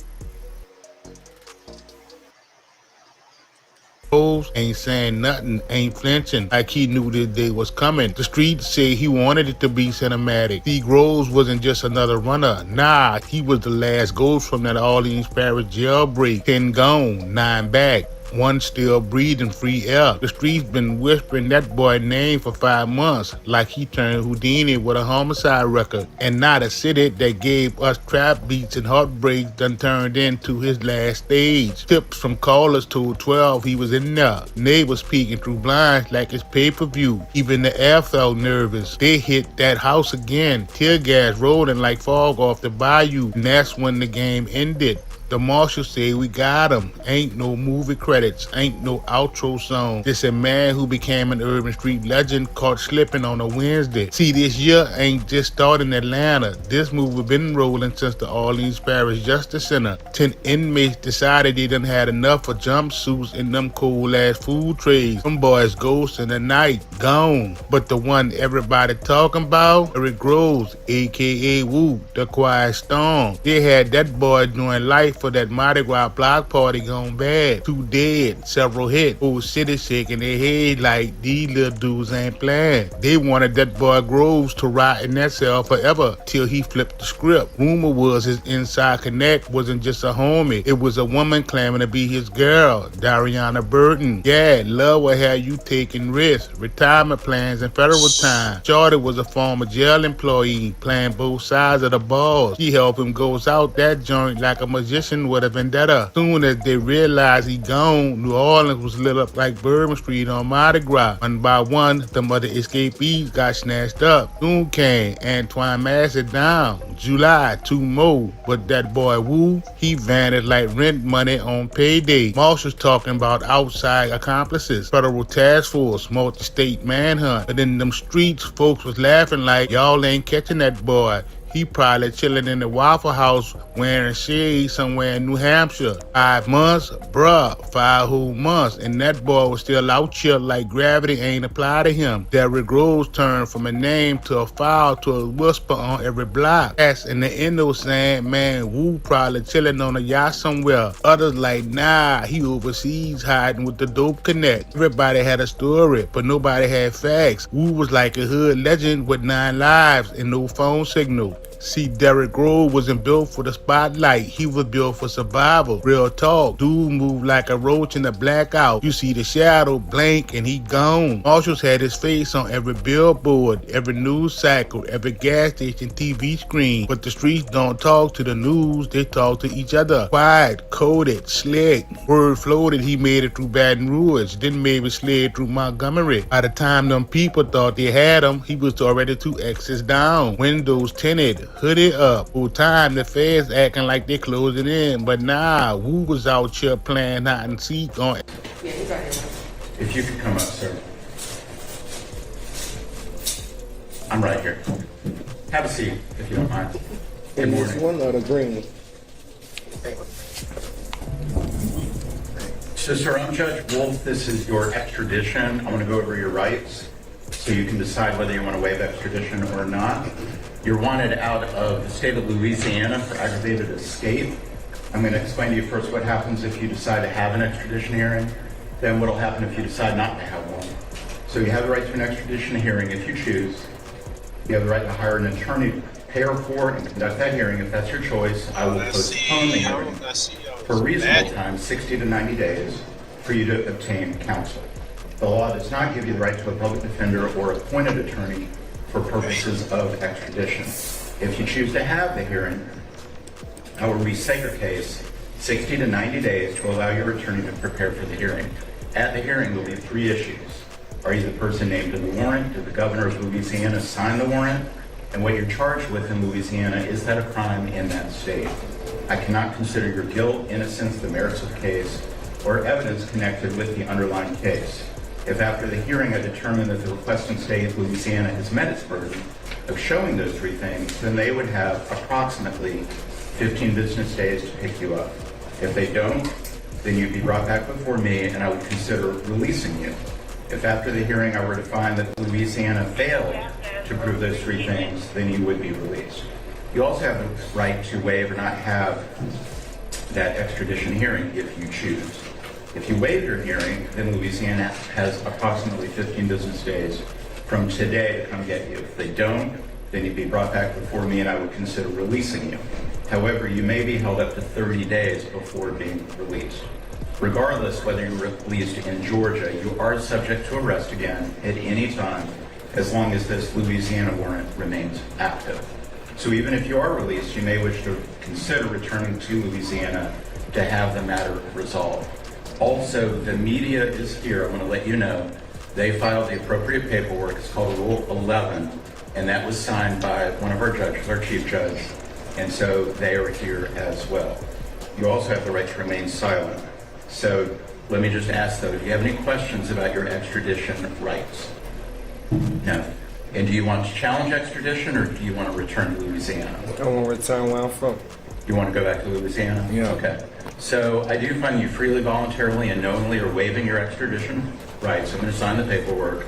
Speaker 21: ain't saying nothing, ain't flinching, like he knew this day was coming. The streets say he wanted it to be cinematic. D. Groves wasn't just another runner. Nah, he was the last ghost from that Orleans Parish jailbreak. 10 gone, 9 back. One still breathing free air. The streets been whispering that boy's name for 5 months, like he turned Houdini with a homicide record. And now the city that gave us trap beats and heartbreaks done turned into his last stage. Tips from callers told 12 he was in there. Neighbors peeking through blinds like it's pay-per-view. Even the air felt nervous. They hit that house again. Tear gas rolling like fog off the bayou. And that's when the game ended. The marshal said we got him. Ain't no movie credits, ain't no outro song. This a man who became an urban street legend caught slipping on a Wednesday. See, this year ain't just started in Atlanta. This movie been rolling since the Orleans Parish Justice Center. 10 inmates decided they done had enough of jumpsuits in them cold ass food trays. Them boys ghosts in the night, gone. But the one everybody talking about, Derrick Groves, aka Woo, the Quiet Storm. They had that boy doing life for that Mardi Gras block party gone bad. 2 dead, several hit. Whole city shaking their head like these little dudes ain't playing. They wanted that boy Groves to rot in that cell forever till he flipped the script. Rumor was his inside connect wasn't just a homie. It was a woman claiming to be his girl, Dariana Burton. Yeah, love will have you taking risks, retirement plans, and federal time. Shorty was a former jail employee playing both sides of the balls. She helped him goes out that joint like a magician with a vendetta. Soon as they realized he gone, New Orleans was lit up like Bourbon Street on Mardi Gras. One by one, the other escapees got snatched up. Soon came Antoine Massey down. July, 2 more. But that boy Woo, he vanished like rent money on payday. Marshals talking about outside accomplices, federal task force, multi-state manhunt. But in them streets, folks was laughing like, y'all ain't catching that boy. He probably chilling in the Waffle House wearing shades somewhere in New Hampshire. 5 months? Bruh, 5 whole months. And that boy was still out here like gravity ain't applied to him. Derrick Groves turned from a name to a file to a whisper on every block. That's in the endo saying, man, Woo probably chilling on a yacht somewhere. Others like, nah, he overseas hiding with the dope connect. Everybody had a story, but nobody had facts. Woo was like a hood legend with 9 lives and no phone signal. See, Derrick Grove wasn't built for the spotlight. He was built for survival. Real talk. Dude moved like a roach in a blackout. You see the shadow blink and he gone. Marshals had his face on every billboard, every news cycle, every gas station, TV screen. But the streets don't talk to the news. They talk to each other. Quiet, coded, slick. Word floated he made it through Baton Rouge. Then maybe slid through Montgomery. By the time them people thought they had him, he was already 2 exits down. Windows tinted. Hooded up. Full time the feds acting like they closing in, but nah, Woo was out here playing hide and seek on.
Speaker 3: If you could come up, sir. I'm right here. Have a seat, if you don't mind. Good morning.
Speaker 14: This one or the green?
Speaker 3: So, sir, I'm Judge Wolf. This is your extradition. I want to go over your rights so you can decide whether you want to waive extradition or not. You're wanted out of the state of Louisiana for aggravated escape. I'm going to explain to you first what happens if you decide to have an extradition hearing, then what will happen if you decide not to have one. So you have the right to an extradition hearing if you choose. You have the right to hire an attorney to prepare for and conduct that hearing. If that's your choice, I will postpone the hearing for a reasonable time, 60 to 90 days, for you to obtain counsel. The law does not give you the right to a public defender or appointed attorney for purposes of extradition. If you choose to have the hearing, I will reset your case 60 to 90 days to allow your attorney to prepare for the hearing. At the hearing, there will be 3 issues. Are you the person named in the warrant? Did the governor of Louisiana sign the warrant? And what you're charged with in Louisiana, is that a crime in that state? I cannot consider your guilt, innocence, the merits of the case, or evidence connected with the underlying case. If after the hearing I determine that the requesting state, Louisiana, has met its burden of showing those 3 things, then they would have approximately 15 business days to pick you up. If they don't, then you'd be brought back before me and I would consider releasing you. If after the hearing I were to find that Louisiana failed to prove those 3 things, then you would be released. You also have the right to waive or not have that extradition hearing if you choose. If you waive your hearing, then Louisiana has approximately 15 business days from today to come get you. If they don't, then you'd be brought back before me and I would consider releasing you. However, you may be held up to 30 days before being released. Regardless whether you're released in Georgia, you are subject to arrest again at any time as long as this Louisiana warrant remains active. So even if you are released, you may wish to consider returning to Louisiana to have the matter resolved. Also, the media is here. I want to let you know they filed the appropriate paperwork. It's called Rule 11, and that was signed by one of our judges, our chief judge, and so they are here as well. You also have the right to remain silent. So let me just ask though, do you have any questions about your extradition rights? No. And do you want to challenge extradition or do you want to return to Louisiana?
Speaker 4: I want to return where I'm from.
Speaker 3: You want to go back to Louisiana?
Speaker 4: Yeah.
Speaker 3: Okay. So I do find you freely, voluntarily, and knowingly are waiving your extradition rights. I'm going to sign the paperwork,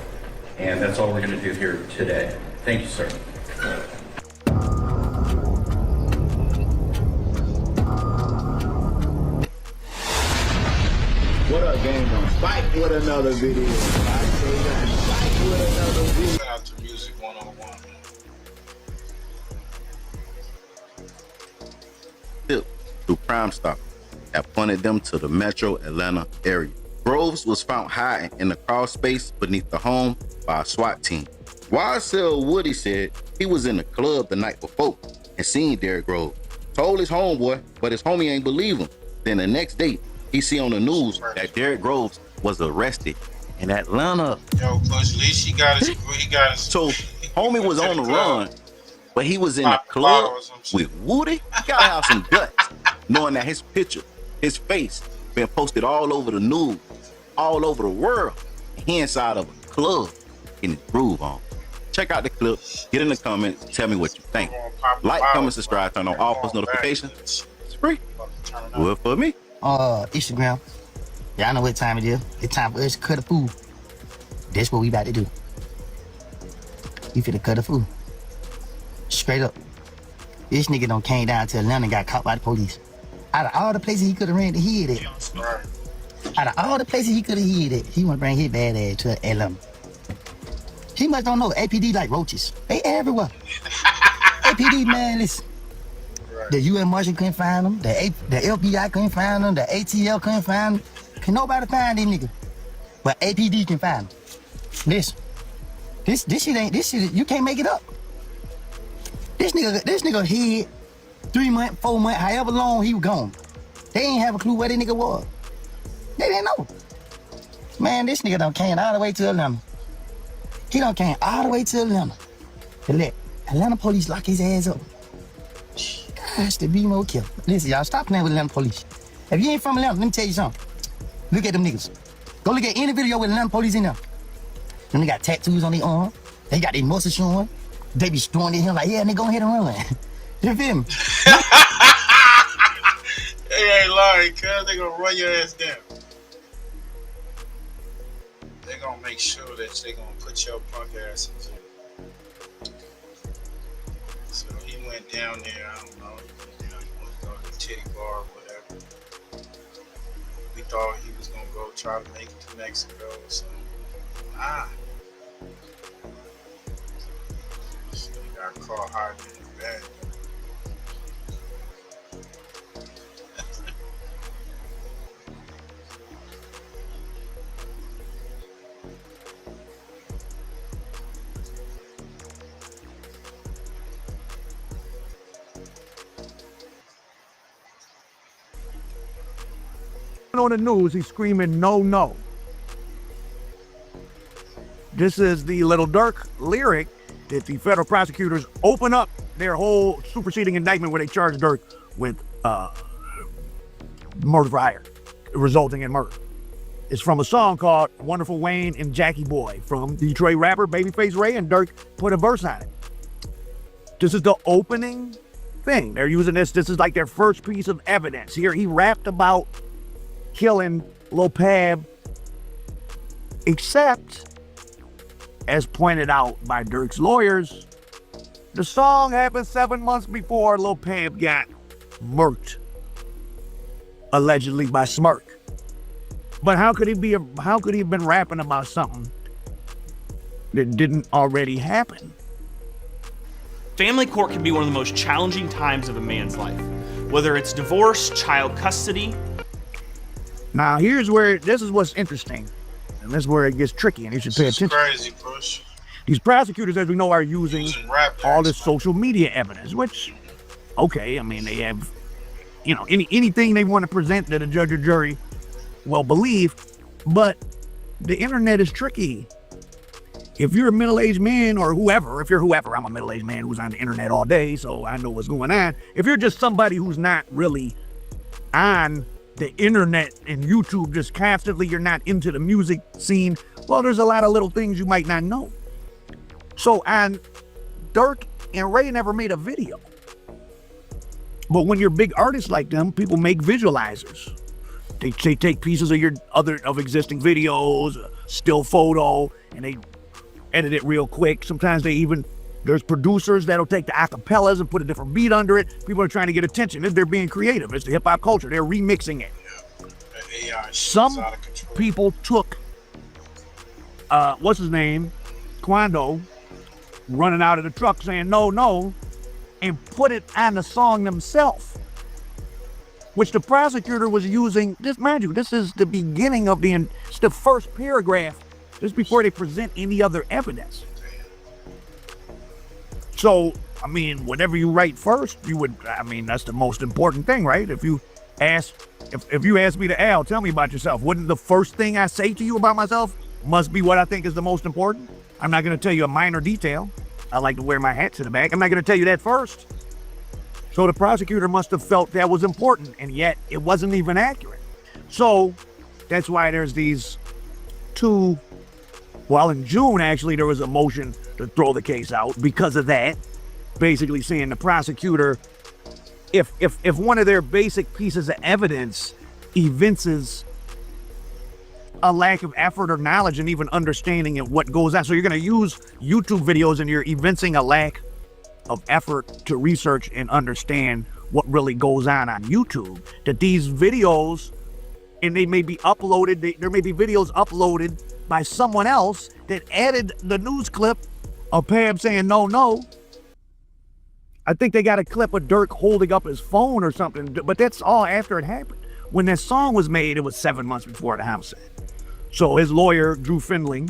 Speaker 3: and that's all we're going to do here today. Thank you, sir.
Speaker 22: What up, gang? Back with another video. Back with another video.
Speaker 8: Shout out to Music 101.
Speaker 23: Through Crime Stop that pointed them to the metro Atlanta area. Groves was found hiding in the crawl space beneath the home by a SWAT team. YSL Woody said he was in the club the night before and seen Derrick Groves. Told his homeboy, but his homie ain't believe him. Then the next day, he see on the news that Derrick Groves was arrested in Atlanta.
Speaker 8: Yo, plus at least he got his.
Speaker 23: So homie was on the run, but he was in the club with Woody. Gotta have some guts, knowing that his picture, his face, been posted all over the news, all over the world. And he inside of a club getting his groove on. Check out the clip, get in the comments, tell me what you think. Like, comment, subscribe, turn on all post notifications. It's free. Do it for me.
Speaker 24: Instagram. Y'all know what time it is. It's time for us to cut a food. That's what we about to do. We finna cut a food. Straight up. This nigga done came down to Atlanta and got caught by the police. Out of all the places he could have ran to hid it. Out of all the places he could have hid it, he wanna bring his bad ass to Atlanta. He must don't know APD like roaches. They everywhere. APD, man, listen. The UN Marshal couldn't find them. The FBI couldn't find them. The ATL couldn't find them. Can nobody find these niggas? But APD can find them. Listen, this shit, you can't make it up. This nigga hid 3 months, 4 months, however long he was gone. They ain't have a clue where that nigga was. They didn't know. Man, this nigga done came all the way to Atlanta. He done came all the way to Atlanta to let Atlanta police lock his ass up. Gosh, to be no kill. Listen, y'all, stop playing with Atlanta police. If you ain't from Atlanta, let me tell you something. Look at them niggas. Go look at any video with Atlanta police in there. Them they got tattoos on their arm. They got their muscles showing. They be throwing their hand like, yeah, nigga, go ahead and run. You feel me?
Speaker 8: They ain't lying, cuz they gonna run your ass down. They gonna make sure that they gonna put your punk ass in jail. So he went down there, I don't know, he went to go to the titty bar or whatever. We thought he was gonna go try to make it to Mexico or something. So he got caught hiding in the bag.
Speaker 25: On the news, he's screaming, no, no. This is the Little Durk lyric that the federal prosecutors open up their whole superseding indictment where they charge Durk with murder for hire, resulting in murder. It's from a song called Wonderful Wayne and Jackie Boy from Detroit rapper Babyface Ray, and Durk put a verse on it. This is the opening thing. They're using this. This is like their first piece of evidence. Here he rapped about killing Lil Pab, except, as pointed out by Durk's lawyers, the song happened 7 months before Lil Pab got murked, allegedly by Smirk. But how could he have been rapping about something that didn't already happen?
Speaker 26: Family court can be one of the most challenging times of a man's life, whether it's divorce, child custody.
Speaker 25: Now, this is what's interesting, and this is where it gets tricky, and you should pay attention.
Speaker 8: Crazy, Push.
Speaker 25: These prosecutors, as we know, are using all this social media evidence, which, okay, I mean, they have, anything they want to present that a judge or jury will believe, but the internet is tricky. If you're a middle-aged man or whoever, I'm a middle-aged man who's on the internet all day, so I know what's going on. If you're just somebody who's not really on the internet and YouTube just constantly, you're not into the music scene, well, there's a lot of little things you might not know. So on Dirk and Ray never made a video. But when you're big artists like them, people make visualizers. They take pieces of your existing videos, a still photo, and they edit it real quick. Sometimes there's producers that'll take the acapellas and put a different beat under it. People are trying to get attention. They're being creative. It's the hip hop culture. They're remixing it. Some people took, what's his name? Quando, running out of the truck saying, no, no, and put it on the song themselves, which the prosecutor was using. This, mind you, this is the beginning of it's the first paragraph, just before they present any other evidence. So, I mean, whatever you write first, that's the most important thing, right? If you ask me to, Al, tell me about yourself, wouldn't the first thing I say to you about myself must be what I think is the most important? I'm not going to tell you a minor detail. I like to wear my hat to the back. I'm not going to tell you that first. So the prosecutor must have felt that was important, and yet it wasn't even accurate. So that's why there's these two. Well, in June, actually, there was a motion to throw the case out because of that. Basically saying the prosecutor, if one of their basic pieces of evidence evinces a lack of effort or knowledge and even understanding of what goes on. So you're going to use YouTube videos and you're evincing a lack of effort to research and understand what really goes on YouTube. That these videos, and they may be uploaded, there may be videos uploaded by someone else that added the news clip of Pam saying no, no. I think they got a clip of Dirk holding up his phone or something, but that's all after it happened. When that song was made, it was 7 months before the homicide. So his lawyer, Drew Findling,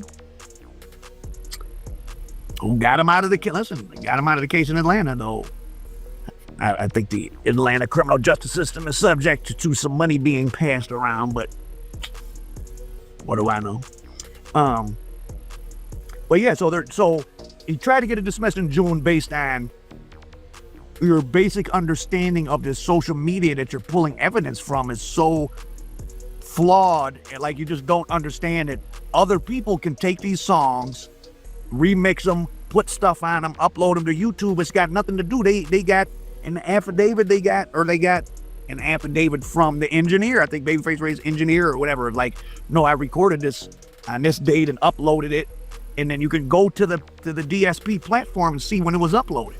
Speaker 25: who got him out of the case. Listen, got him out of the case in Atlanta, though. I think the Atlanta criminal justice system is subject to some money being passed around, but what do I know? But yeah, so he tried to get it dismissed in June based on your basic understanding of this social media that you're pulling evidence from is so flawed, and like you just don't understand that other people can take these songs, remix them, put stuff on them, upload them to YouTube. It's got nothing to do. They got an affidavit. They got an affidavit from the engineer. I think Babyface Ray's engineer or whatever. Like, no, I recorded this on this date and uploaded it, and then you can go to the DSP platform and see when it was uploaded.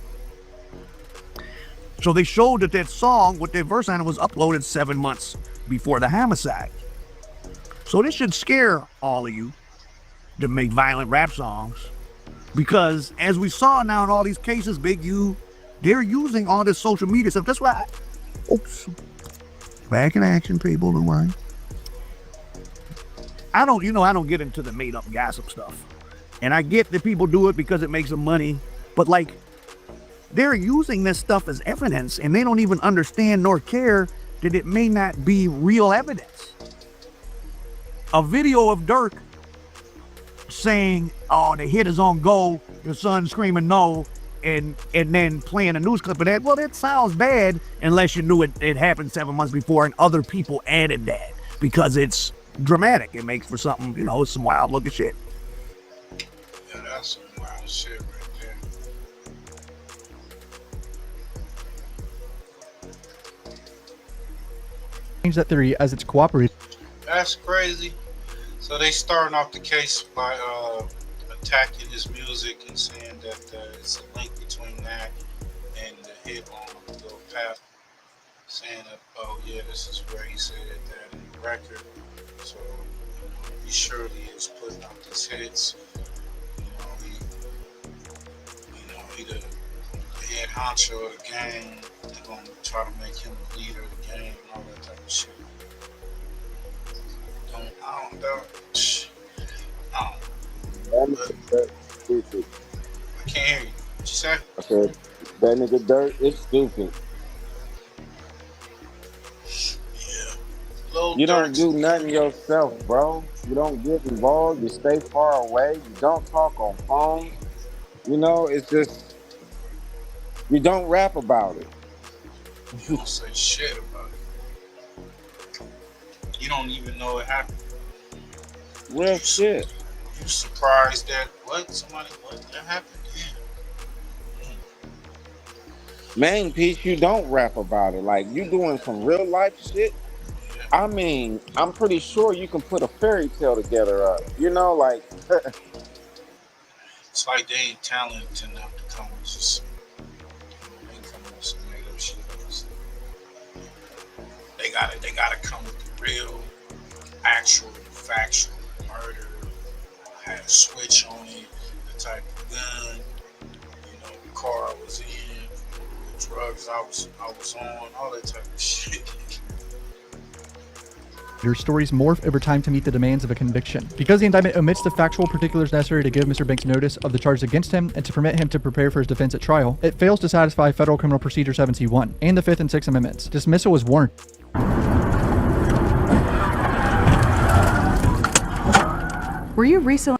Speaker 25: So they showed that song with that verse on it was uploaded 7 months before the homicide. So this should scare all of you to make violent rap songs, because as we saw now in all these cases, Big U, they're using all this social media stuff. That's why, back in action, people, don't worry. I don't get into the made up gossip stuff. And I get that people do it because it makes them money, but like, they're using this stuff as evidence and they don't even understand nor care that it may not be real evidence. A video of Dirk saying, oh, the hit is on go, your son screaming no, and then playing a news clip of that, well, that sounds bad unless you knew it happened 7 months before and other people added that because it's dramatic. It makes for something, it's some wild looking shit.
Speaker 8: Yeah, that's some wild shit right there.
Speaker 1: Change that theory as it's cooperating.
Speaker 8: That's crazy. So they starting off the case by attacking his music and saying that it's a link between that and the hit on Lil Pap, saying that, oh yeah, this is where he said that in the record. So he surely is putting out these hits. He the head honcho of the gang. They're gonna try to make him the leader of the gang and all that type of shit. I don't know.
Speaker 12: Stupid.
Speaker 8: I can't hear you. What you say?
Speaker 12: I said, that nigga Dirt is stupid.
Speaker 8: Yeah.
Speaker 12: You don't do nothing yourself, bro. You don't get involved. You stay far away. You don't talk on phones. It's just, you don't rap about it.
Speaker 8: You don't say shit about it. don't even know it happened.
Speaker 12: Real shit.
Speaker 8: You surprised that what that happened?
Speaker 12: Main piece, you don't rap about it. Like, you doing some real life shit. I mean, I'm pretty sure you can put a fairy tale together. You know, like.
Speaker 8: It's like they ain't talented enough to come with just. They come with some made up shit. They gotta come with the real, actual, factual murder. Had a switch on it, the type of gun, the car I was in, the drugs I was on, all that type of shit.
Speaker 1: Your stories morph over time to meet the demands of a conviction. Because the indictment omits the factual particulars necessary to give Mr. Banks notice of the charges against him and to permit him to prepare for his defense at trial, it fails to satisfy Federal Criminal Procedure 7C1 and the 5th and 6th Amendments. Dismissal is warranted.
Speaker 2: Were you recently?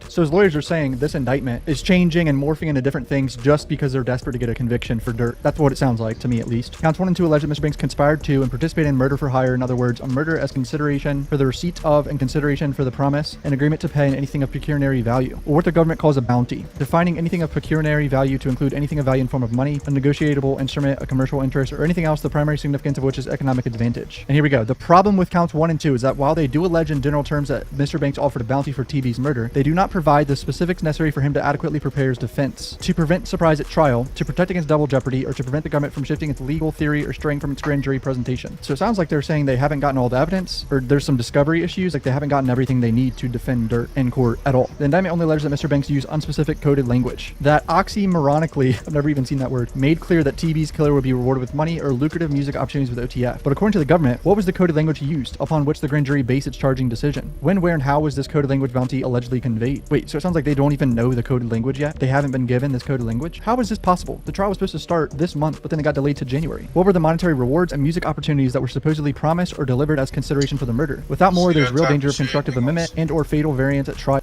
Speaker 1: So his lawyers are saying this indictment is changing and morphing into different things just because they're desperate to get a conviction for dirt. That's what it sounds like to me, at least. Counts 1 and 2 allege that Mr. Banks conspired to and participated in murder for hire. In other words, a murder as consideration for the receipt of and consideration for the promise and agreement to pay anything of pecuniary value, or what the government calls a bounty, defining anything of pecuniary value to include anything of value in form of money, a negotiable instrument, a commercial interest, or anything else the primary significance of which is economic advantage. And here we go. The problem with counts 1 and 2 is that while they do allege in general terms that Mr. Banks offered a bounty for TB's murder, they do not provide the specifics necessary for him to adequately prepare his defense, to prevent surprise at trial, to protect against double jeopardy, or to prevent the government from shifting its legal theory or straying from its grand jury presentation. So it sounds like they're saying they haven't gotten all the evidence, or there's some discovery issues, like they haven't gotten everything they need to defend dirt in court at all. The indictment only alleges that Mr. Banks used unspecific coded language that oxymoronically, I've never even seen that word, made clear that TB's killer would be rewarded with money or lucrative music opportunities with OTF. But according to the government, what was the coded language used upon which the grand jury based its charging decision? When, where, and how was this coded language bounty allegedly conveyed? Wait, so it sounds like they don't even know the coded language yet? They haven't been given this coded language? How is this possible? The trial was supposed to start this month, but then it got delayed to January. What were the monetary rewards and music opportunities that were supposedly promised or delivered as consideration for the murder? Without more, there's real danger of constructive amendment and or fatal variance at trial.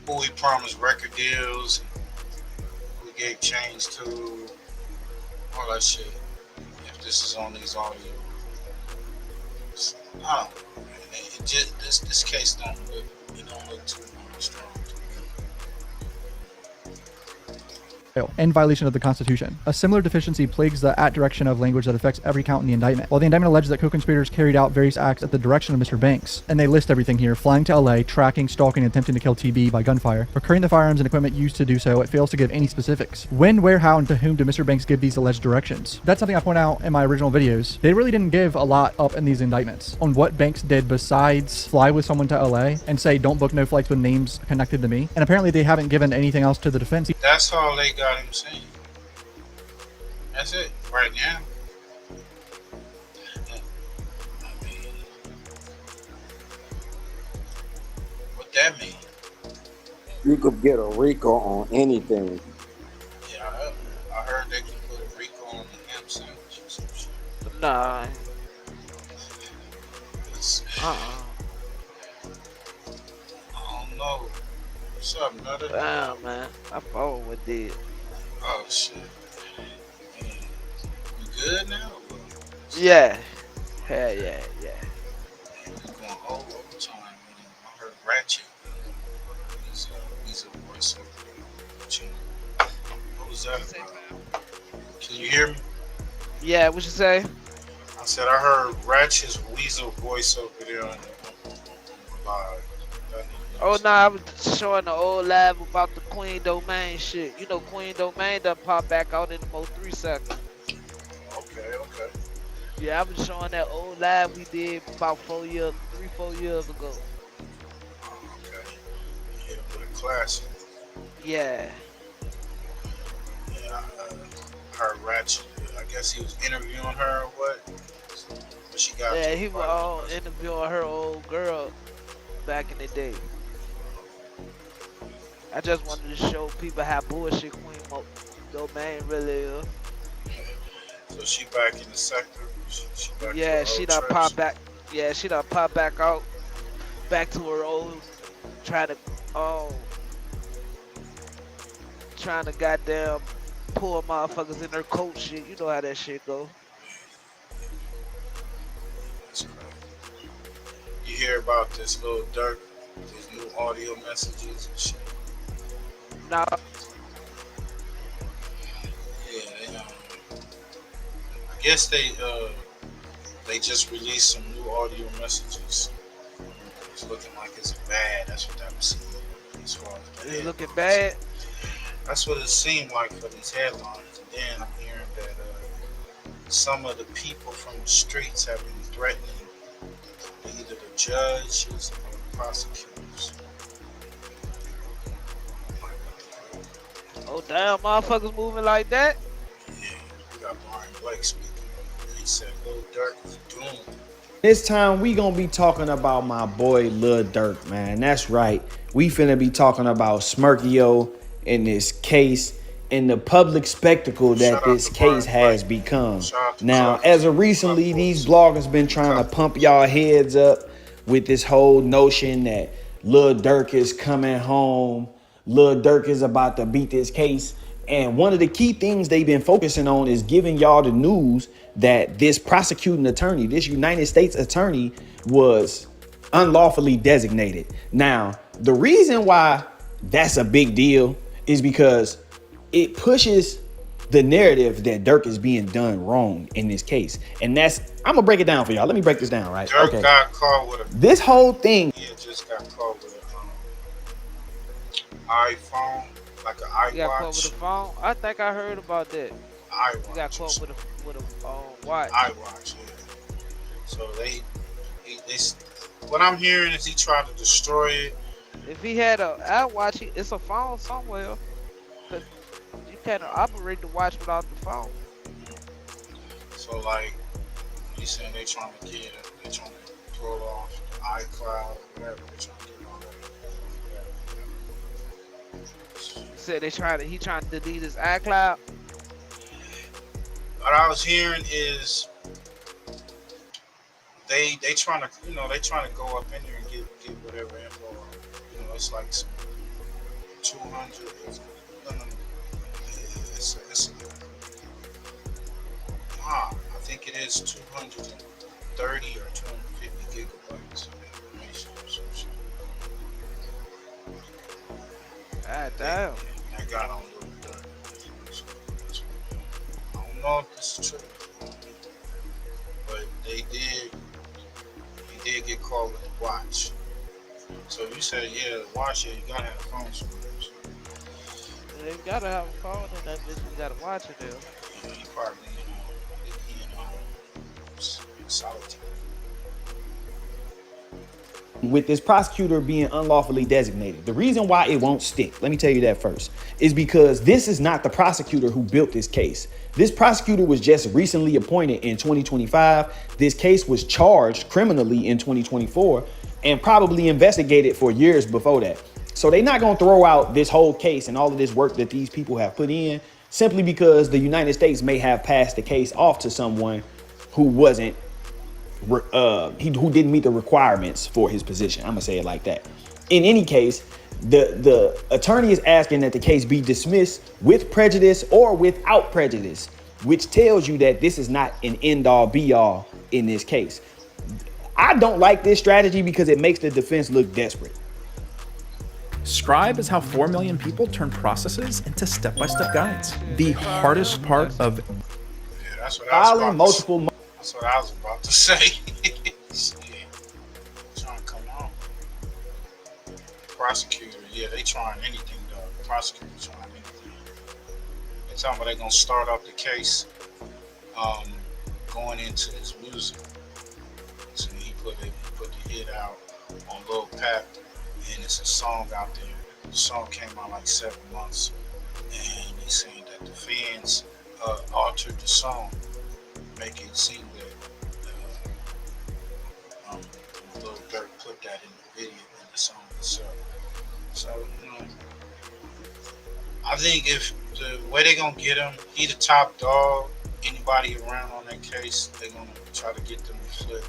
Speaker 8: Who we promised record deals, we gave change to, all that shit. If this is on these audio, I don't know. It just, this case don't look too strong.
Speaker 1: In violation of the Constitution. A similar deficiency plagues the at direction of language that affects every count in the indictment. While the indictment alleges that co-conspirators carried out various acts at the direction of Mr. Banks, and they list everything here: flying to LA, tracking, stalking, and attempting to kill TB by gunfire, procuring the firearms and equipment used to do so, it fails to give any specifics. When, where, how, and to whom did Mr. Banks give these alleged directions? That's something I point out in my original videos. They really didn't give a lot up in these indictments on what Banks did besides fly with someone to LA and say don't book no flights with names connected to me. And apparently they haven't given anything else to the defense.
Speaker 8: That's all they got him saying. That's it, right now. I mean, what that mean?
Speaker 12: You could get a RICO on anything.
Speaker 8: Yeah, I heard they can put a RICO on the ham sandwich or some shit.
Speaker 16: Nah.
Speaker 8: I don't know. What's up, Nutter?
Speaker 16: Damn, man. My phone was dead.
Speaker 8: Oh, shit. Good now?
Speaker 16: Yeah. Hell yeah.
Speaker 8: Going all overtime. I heard Ratchet. He's a voice over. What was that about? Can you hear me?
Speaker 16: Yeah, what you say?
Speaker 8: I said I heard Ratchet's Weasel voice over there on live.
Speaker 16: Oh no, I was showing the old live about the Queen Domain shit. You know Queen Domain done pop back out in about 3 seconds.
Speaker 8: Okay.
Speaker 16: Yeah, I was showing that old live we did about 4 years ago.
Speaker 8: Okay. Yeah, with a classic.
Speaker 16: Yeah.
Speaker 8: Yeah, I heard Ratchet. I guess he was interviewing her or what? But she got.
Speaker 16: Yeah, he was interviewing her old girl back in the day. I just wanted to show people how bullshit Queen Domain really is.
Speaker 8: So she back in the sector. She back
Speaker 16: Yeah,
Speaker 8: to
Speaker 16: she
Speaker 8: her
Speaker 16: done
Speaker 8: old
Speaker 16: pop
Speaker 8: tricks.
Speaker 16: back. Yeah, she done pop back out, back to her old, trying to goddamn pull motherfuckers in her coat shit. You know how that shit go.
Speaker 8: That's crazy. about this little Dirk, these new audio messages and shit?
Speaker 16: No.
Speaker 8: Yeah, I guess they just released some new audio messages. It's looking like it's bad. That's what I'm seeing. As far as
Speaker 16: It's looking bad.
Speaker 8: That's what it seemed like for these headlines. And then I'm hearing that some of the people from the streets have been threatening either the judges or the prosecutors.
Speaker 16: Oh damn, motherfuckers moving like that?
Speaker 8: Yeah, we got Brian Blake speaking. He said Lil Durk is doomed.
Speaker 4: This time we gonna be talking about my boy Lil Durk, man. That's right. We finna be talking about Smirkio in this case and the public spectacle that this case has become. Now, as of recently, these bloggers been trying to pump y'all heads up with this whole notion that Lil Durk is coming home. Lil Durk is about to beat this case. And one of the key things they've been focusing on is giving y'all the news that this prosecuting attorney, this United States attorney, was unlawfully designated. Now, the reason why that's a big deal is because it pushes the narrative that Durk is being done wrong in this case. And that's, I'm gonna break it down for y'all. Let me break this down, right?
Speaker 8: Durk got caught with
Speaker 4: this whole thing.
Speaker 8: He just got caught with an iPhone, like an iWatch.
Speaker 16: He got caught with a phone? I think I heard about that.
Speaker 8: iWatch.
Speaker 16: He got caught with a watch.
Speaker 8: iWatch, yeah. So they, what I'm hearing is he tried to destroy it.
Speaker 16: If he had a iWatch, it's a phone somewhere. Cause you can't operate the watch without the phone.
Speaker 8: So like, he's saying they trying to get it. They trying to pull off iCloud, whatever. They trying to get all that.
Speaker 16: He said he trying to delete his iCloud.
Speaker 8: What I was hearing is they trying to, they trying to go up in there and get whatever info. It's like some 200. I think it is 230 or 250 gigabytes of information or some shit.
Speaker 16: God damn.
Speaker 8: That got on Lil Durk. I don't know if this is true, but he did get caught with a watch. So you said, yeah, the watch, yeah, you gotta have a phone somewhere.
Speaker 16: You gotta have a phone and that bitch, you gotta watch it there.
Speaker 8: Yeah, he probably, solitary.
Speaker 4: With this prosecutor being unlawfully designated, the reason why it won't stick, let me tell you that first, is because this is not the prosecutor who built this case. This prosecutor was just recently appointed in 2025. This case was charged criminally in 2024 and probably investigated for years before that. So they're not going to throw out this whole case and all of this work that these people have put in simply because the United States may have passed the case off to someone who wasn't, who didn't meet the requirements for his position. I'm gonna say it like that. In any case, the attorney is asking that the case be dismissed with prejudice or without prejudice, which tells you that this is not an end all be all in this case. I don't like this strategy because it makes the defense look desperate.
Speaker 5: Scribe is how 4 million people turn processes into step-by-step guides. The hardest part of
Speaker 8: that's what
Speaker 4: filing multiple.
Speaker 8: That's what I was about to say. Trying to come on. Prosecutor, yeah, they trying anything, though. The prosecutor trying anything. They're talking about they're gonna start up the case, going into his music. So he put the hit out on Lil Pap, and it's a song out there. The song came out like 7 months, and he's saying that the fans altered the song, make it seem that Lil Durk put that in the video in the song itself. So I think if the way they're gonna get him, he the top dog. Anybody around on that case, they're gonna try to get them to flip.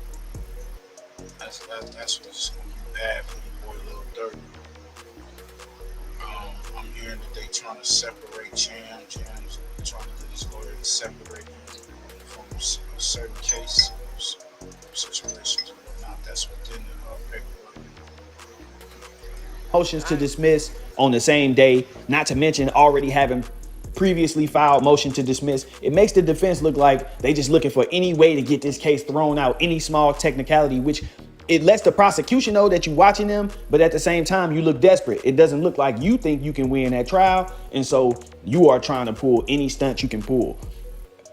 Speaker 8: That's what's gonna be bad for your boy Lil Durk. I'm hearing that they trying to separate Jam's trying to get his lawyer to separate him from a certain case, situations and whatnot. That's within the paperwork.
Speaker 4: Motions to dismiss on the same day, not to mention already having previously filed motion to dismiss. It makes the defense look like they just looking for any way to get this case thrown out, any small technicality, which it lets the prosecution know that you're watching them, but at the same time, you look desperate. It doesn't look like you think you can win that trial, and so you are trying to pull any stunt you can pull.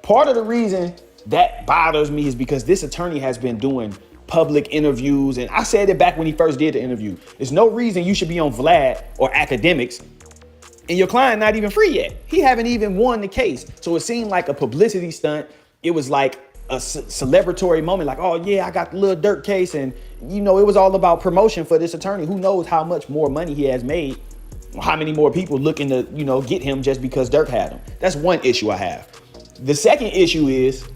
Speaker 4: Part of the reason that bothers me is because this attorney has been doing public interviews, and I said it back when he first did the interview. There's no reason you should be on Vlad or academics and your client not even free yet. He haven't even won the case. So it seemed like a publicity stunt. It was like a celebratory moment, like, oh yeah, I got the Lil Durk case. And you know, it was all about promotion for this attorney. Who knows how much more money he has made, how many more people looking to, you know, get him just because Durk had him. That's one issue I have. The second issue is,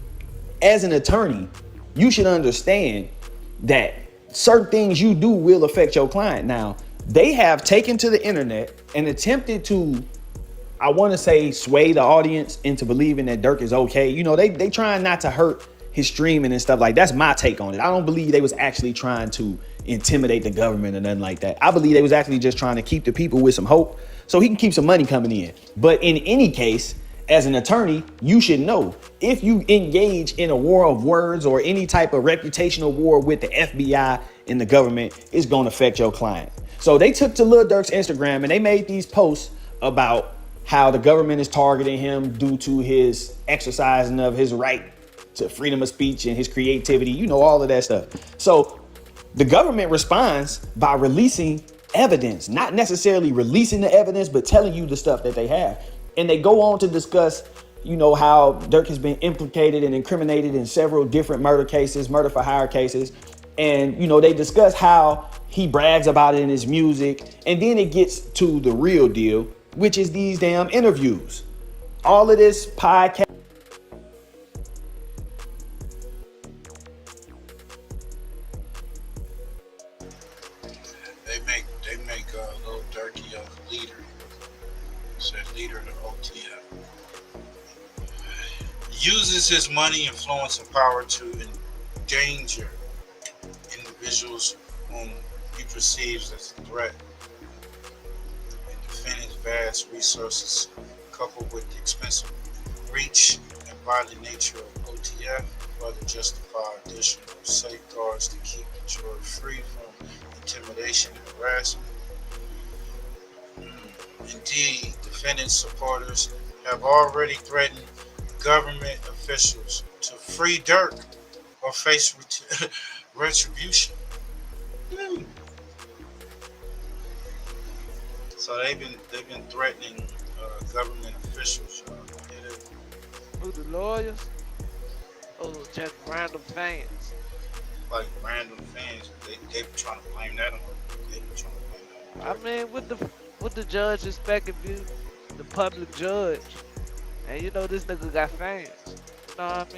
Speaker 4: as an attorney, you should understand that certain things you do will affect your client. Now, they have taken to the internet and attempted to, I want to say, sway the audience into believing that Durk is okay. You know, they trying not to hurt his streaming and stuff like that. That's my take on it. I don't believe they was actually trying to intimidate the government or nothing like that. I believe they was actually just trying to keep the people with some hope so he can keep some money coming in. But in any case, as an attorney, you should know if you engage in a war of words or any type of reputational war with the FBI and the government, it's going to affect your client. So they took to Lil Durk's Instagram and they made these posts about how the government is targeting him due to his exercising of his right to freedom of speech and his creativity, you know, all of that stuff. So the government responds by releasing evidence, not necessarily releasing the evidence, but telling you the stuff that they have. And they go on to discuss, you know, how Durk has been implicated and incriminated in several different murder cases, murder for hire cases. And, you know, they discuss how he brags about it in his music. And then it gets to the real deal, which is these damn interviews. All of this podcast.
Speaker 8: They make Lil Durky a leader. It says leader of the OTF. Uses his money, influence, and power to endanger individuals whom he perceives as a threat. And defend his vast resources, coupled with the expensive reach and violent nature of OTF, further justify additional safeguards to keep the jury free from intimidation and harassment. Indeed, defendant's supporters have already threatened government officials to free Durk or face retribution. So they've been threatening government officials.
Speaker 16: Who, the lawyers? Oh, just random fans.
Speaker 8: Like random fans, they were trying to blame that on. They were trying to blame that on.
Speaker 16: I mean, with the judge expecting you, the public judge, and you know this nigga got fans. You know what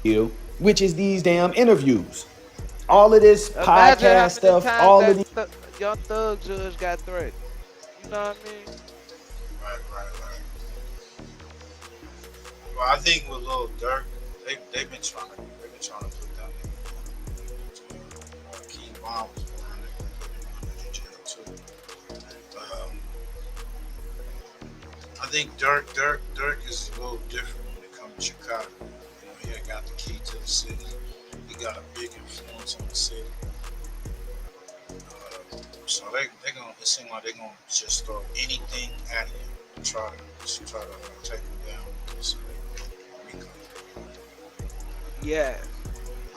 Speaker 16: I mean?
Speaker 4: Which is these damn interviews. All of this podcast stuff, all of these.
Speaker 16: Young Thug judge got threatened. You know what I mean?
Speaker 8: Right. Well, I think with Lil Durk, they've been trying to put down Key Von was behind it, put him in jail too. I think Durk is a little different when it comes to Chicago. You know, he had got the key to the city. He got a big influence on the city. So it seems like they're gonna just throw anything at him to try to take him down. So,
Speaker 16: yeah.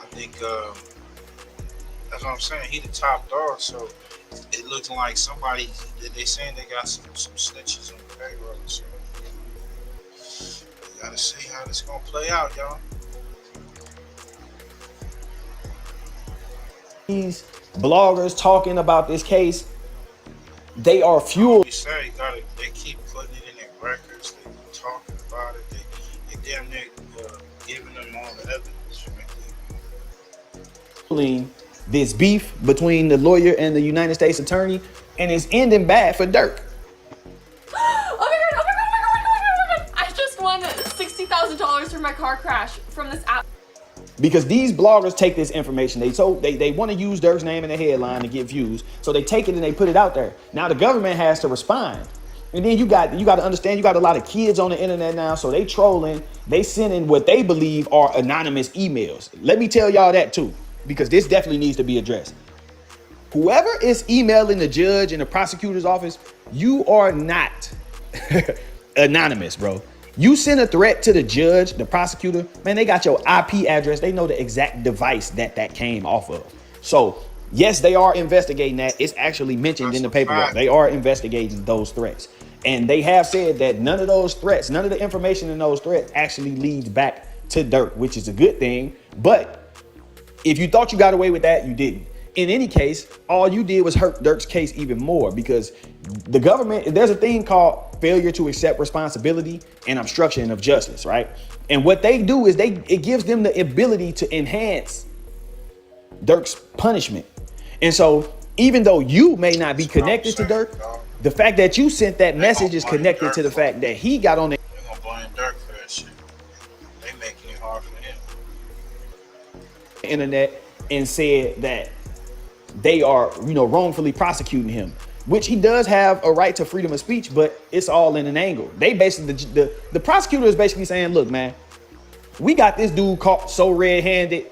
Speaker 8: I think that's what I'm saying. He the top dog, so it looks like somebody. They saying they got some snitches on the payroll. So we gotta see how this gonna play out, y'all.
Speaker 4: These bloggers talking about this case, they are fueled.
Speaker 8: We say they keep putting it in their records. They talking about it. They damn near giving them all the evidence.
Speaker 4: This beef between the lawyer and the United States attorney, and it's ending bad for Durk.
Speaker 6: Oh my god! I just won $60,000 from my car crash from this app.
Speaker 4: Because these bloggers take this information, they want to use Dirk's name in the headline to get views, so they take it and they put it out there. Now the government has to respond, and then you got to understand, you got a lot of kids on the internet now, so they trolling, they sending what they believe are anonymous emails. Let me tell y'all that too, because this definitely needs to be addressed. Whoever is emailing the judge in the prosecutor's office, you are not anonymous, bro. You send a threat to the judge, the prosecutor, man, they got your IP address. They know the exact device that came off of. So, yes, they are investigating that. It's actually mentioned in the paperwork. They are investigating those threats. And they have said that none of those threats, none of the information in those threats actually leads back to Dirk, which is a good thing. But if you thought you got away with that, you didn't. In any case, all you did was hurt Dirk's case even more, because the government, there's a thing called failure to accept responsibility and obstruction of justice, right? And what they do is it gives them the ability to enhance Dirk's punishment. And so even though you may not be connected to Dirk, the fact that you sent that message is connected to the fact that he got on the
Speaker 8: They're gonna blame Dirk for that shit. They making it hard for him.
Speaker 4: internet and said that they are, wrongfully prosecuting him, which he does have a right to freedom of speech, but it's all in an angle. They basically, the prosecutor is basically saying, look, man, we got this dude caught so red-handed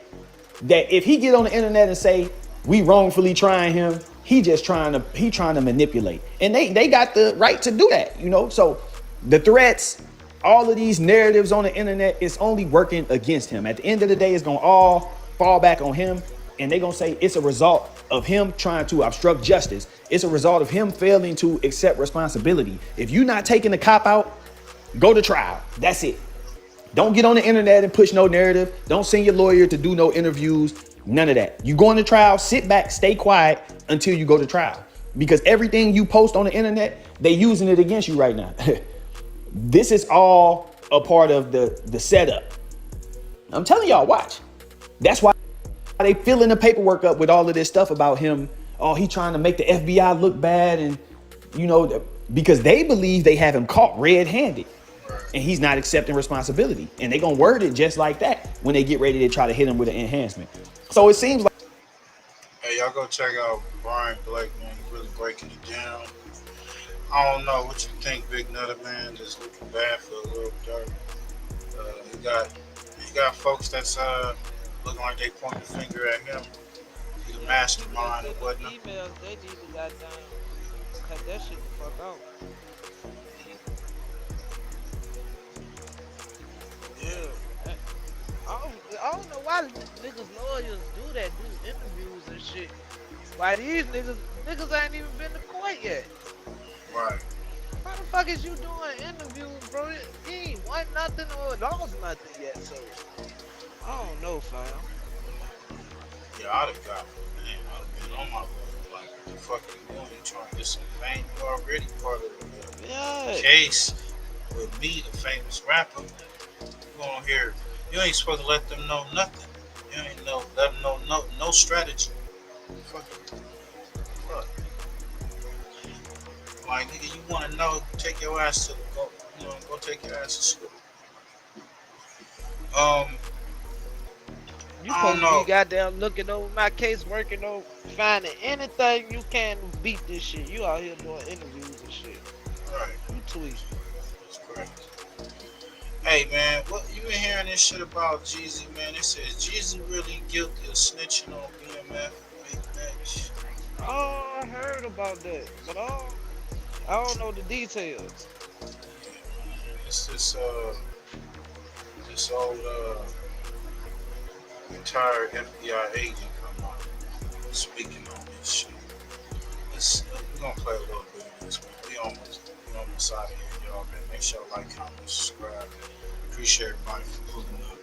Speaker 4: that if he get on the internet and say we wrongfully trying him, he trying to manipulate. And they got the right to do that, So the threats, all of these narratives on the internet, is only working against him. At the end of the day, it's gonna all fall back on him. And they're going to say it's a result of him trying to obstruct justice. It's a result of him failing to accept responsibility. If you're not taking the cop out, go to trial. That's it. Don't get on the internet and push no narrative. Don't send your lawyer to do no interviews. None of that. You going to trial, sit back, stay quiet until you go to trial. Because everything you post on the internet, they using it against you right now. This is all a part of the setup. I'm telling y'all, watch. That's why they filling the paperwork up with all of this stuff about him. Oh, he trying to make the FBI look bad, and because they believe they have him caught red-handed, and he's not accepting responsibility. And they gonna word it just like that when they get ready to try to hit him with an enhancement. So it seems like,
Speaker 8: hey, y'all go check out Brian Blake, man. He's really breaking it down. I don't know what you think, Big Nutter, man. Just looking bad for a little Dirk. You got folks that's looking like they point the finger at him. He's a mastermind and whatnot.
Speaker 16: Emails, they need to goddamn cut that shit the fuck out.
Speaker 8: Yeah.
Speaker 16: I don't know why niggas lawyers do that, do interviews and shit. Why these niggas ain't even been to court yet.
Speaker 8: Right.
Speaker 16: How the fuck is you doing interviews, bro? You ain't won nothing or lost nothing yet, so I don't know, fam.
Speaker 8: Yeah, I'd have got it, man. I'd have been on my way. Like, what the fuck are you doing? You trying to get some fame? You already part of the case with me, the famous rapper. You on here, you ain't supposed to let them know nothing. You ain't let them know no strategy. Fuck. Like, nigga, you want to know, take your ass to go take your ass to school.
Speaker 16: You supposed to be goddamn looking over my case, working over, finding anything you can to beat this shit. You out here doing interviews and shit.
Speaker 8: Right.
Speaker 16: You tweet.
Speaker 8: That's crazy. Hey, man, what you been hearing this shit about Jeezy, man? It says Jeezy really guilty of snitching on BMF. Big bitch.
Speaker 16: Oh, I heard about that, but I don't know the details.
Speaker 8: It's this old retired FBI agent come out speaking on this shit. We're gonna play a little bit of this, man. We almost out of here, y'all, man. Make sure y'all like, comment, subscribe. Appreciate everybody for pulling up.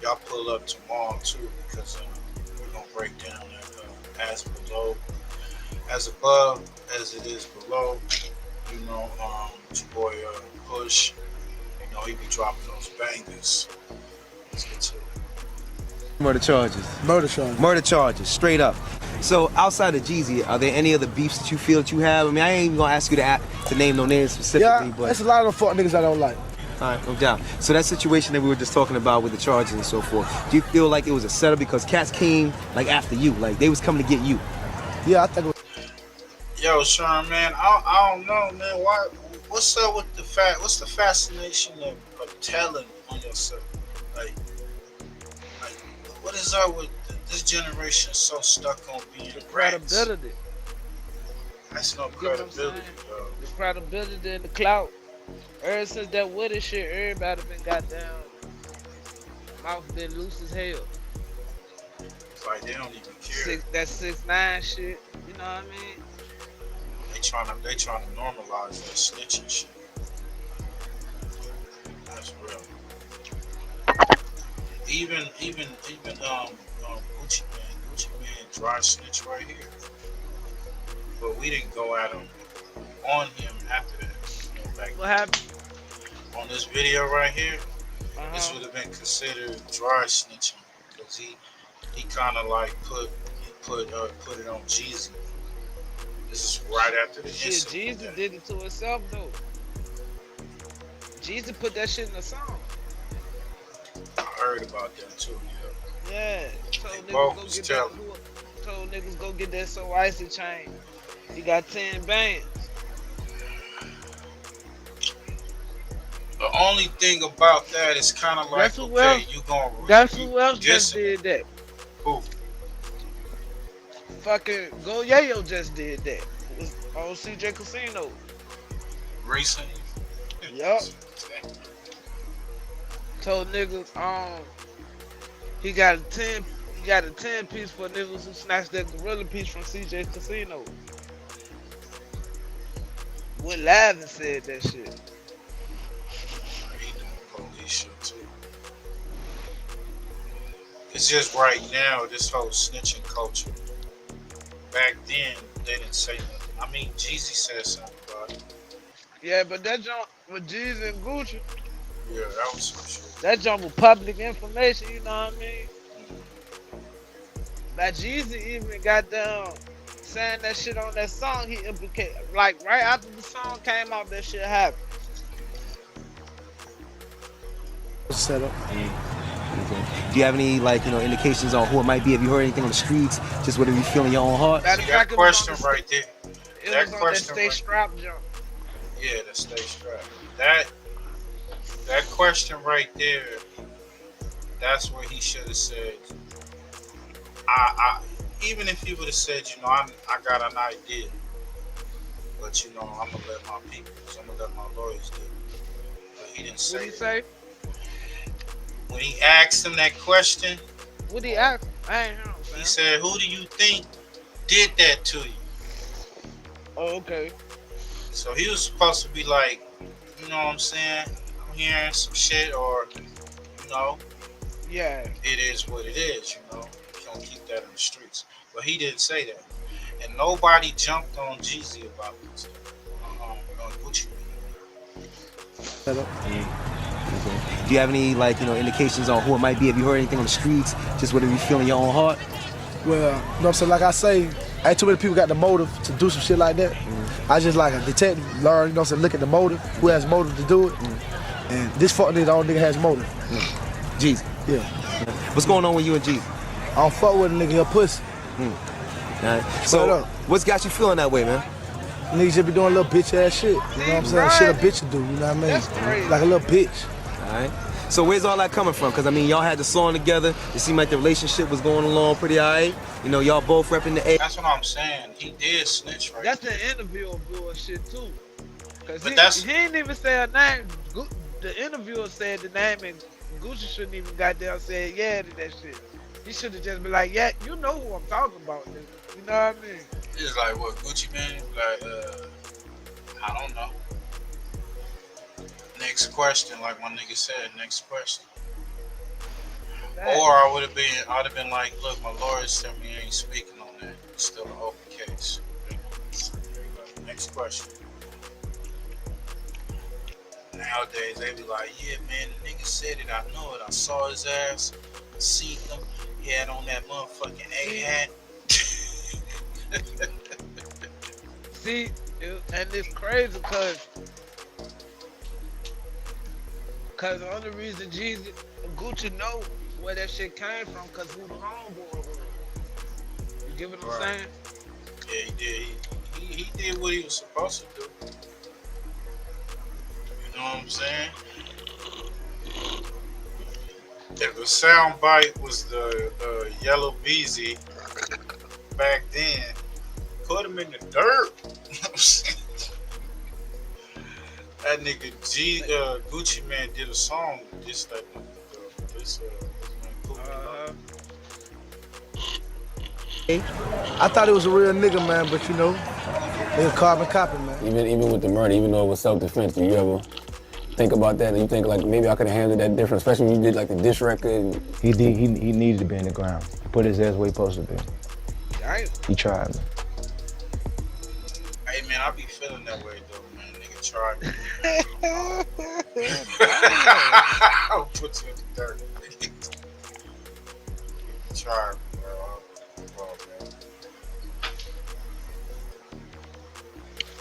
Speaker 8: Y'all pull up tomorrow too, because we're gonna break down that as above as it is below. Your boy Push, he be dropping those bangers. Let's get to it.
Speaker 7: Murder charges, straight up. So outside of Jeezy, are there any other beefs that you feel that you have? I mean, I ain't even gonna ask you to name no names specifically, but
Speaker 9: there's a lot of fuck niggas I don't like.
Speaker 7: All right, no doubt. So that situation that we were just talking about with the charges and so forth, do you feel like it was a setup because cats came like after you, like they was coming to get you?
Speaker 25: Yeah, I think it was.
Speaker 8: Yo, Sean, man, I don't know, man. Why? What's up with the What's the fascination of telling on yourself? Like, what is up with this generation so stuck on being rats?
Speaker 16: Credibility.
Speaker 8: That's no
Speaker 16: You know what I'm
Speaker 8: credibility,
Speaker 16: saying?
Speaker 8: yo.
Speaker 16: The credibility and the clout. Ever since that Woody shit, everybody been goddamn mouth been loose as hell.
Speaker 8: It's like they don't even care.
Speaker 16: That 6ix9ine shit, you know what I mean?
Speaker 8: They trying to normalize that snitching shit. That's real. Even Gucci Man dry snitch right here. But we didn't go at him on him after that. You know,
Speaker 16: what happened?
Speaker 8: On this video right here, this would have been considered dry snitching because he kind of like put it on Jeezy. This is right after the
Speaker 16: shit. Jeezy did it to himself though. Jeezy put that shit in the song.
Speaker 8: I heard about that too.
Speaker 16: Yeah. Told niggas go get that So Icy chain. He got 10 bands.
Speaker 8: The only thing about that is kind of like,
Speaker 16: Guess who else just did that?
Speaker 8: Who?
Speaker 16: Fucking Go Yayo just did that. It was on CJ Casino.
Speaker 8: Recently?
Speaker 16: Yup. Told niggas, he got a 10 piece for niggas who snatched that gorilla piece from CJ Casino. Went live and said that shit.
Speaker 8: Police shit too. It's just right now, this whole snitching culture. Back then, they didn't say nothing. I mean, Jeezy said something about it.
Speaker 16: Yeah, but that jump with Jeezy and Gucci.
Speaker 8: Yeah, that was some shit.
Speaker 16: That jump with public information, you know what I mean? But Jeezy even got down saying that shit on that song. He implicated, like right after the song came out, that shit happened.
Speaker 25: Set up.
Speaker 7: Do you have any indications on who it might be? Have you heard anything on the streets? Just whatever you feel in your own heart.
Speaker 8: That question right there.
Speaker 16: It was on that Stay Strapped jump.
Speaker 8: Yeah, the Stay Strapped. That question right there. That's where he should have said. Even if he would have said, I got an idea, but I'm gonna let my people, I'm gonna let my lawyers do it. But he didn't say.
Speaker 16: What did he say?
Speaker 8: When he asked him that question,
Speaker 16: what did he ask? I ain't heard him.
Speaker 8: He said, "Who do you think did that to you?"
Speaker 16: Oh, okay.
Speaker 8: So he was supposed to be like, you know what I'm saying? I'm hearing some shit, or
Speaker 16: yeah,
Speaker 8: it is what it is. You don't keep that in the streets. But he didn't say that, and nobody jumped on Jeezy about this. On Gucci.
Speaker 25: Set up.
Speaker 7: Do you have any indications on who it might be? Have you heard anything on the streets? Just whatever you feel in your own heart.
Speaker 25: Well, you know what I'm saying? Like I say, ain't too many people got the motive to do some shit like that. I just like a detective, learn, you know what I'm saying, look at the motive, who has motive to do it. And this fuck nigga, the only nigga has motive.
Speaker 7: Jeezy.
Speaker 25: Yeah.
Speaker 7: What's going on with you and Jeezy?
Speaker 25: I don't fuck with a nigga, he a pussy.
Speaker 7: Right. So, what's got you feeling that way, man?
Speaker 25: Niggas just be doing little bitch ass shit. You know what I'm saying? Shit a bitch to do, you know what I mean?
Speaker 16: That's crazy.
Speaker 25: Like a little bitch.
Speaker 7: Alright. So where's all that coming from? Because y'all had the song together. It seemed like the relationship was going along pretty alright. Y'all both repping the A.
Speaker 8: That's what I'm saying. He did snitch right.
Speaker 16: That's the interview bullshit too. Cause he ain't even say a name. The interviewer said the name, and Gucci shouldn't even got there and said yeah to that shit. He should have just been like, yeah, you know who I'm talking about, nigga. You know what I mean?
Speaker 8: It's like what Gucci Man? Like, I don't know. Next question, like my nigga said. Next question. Or I'd have been like, look, my lawyers tell me I ain't speaking on that. It's still an open case. Next question. Nowadays they be like, yeah, man, the nigga said it. I know it. I saw his ass. I seen him. He had on that motherfucking A hat.
Speaker 16: See, and it's crazy because Cause the only reason Gucci know where that shit came from, cause who the homeboy was. You get what I'm saying?
Speaker 8: Yeah, he did. He did what he was supposed to do. You know what I'm saying? If the sound bite was the Yellow Beezy back then, put him in the dirt. You know what I'm saying? That nigga Gucci Man did a song just like this.
Speaker 7: I thought it was a real nigga, man, but you know, they was CAPP'N, man.
Speaker 6: Even with the murder, even though it was self-defense, do you ever think about that and you think like maybe I could have handled that different, especially when you did like the diss record?
Speaker 9: He needed to be in the ground. Put his ass where he supposed to be. He tried, man.
Speaker 8: Hey man, I be feeling that way though, man. Nigga tried me. I'll put you in the dirt. Try me, bro.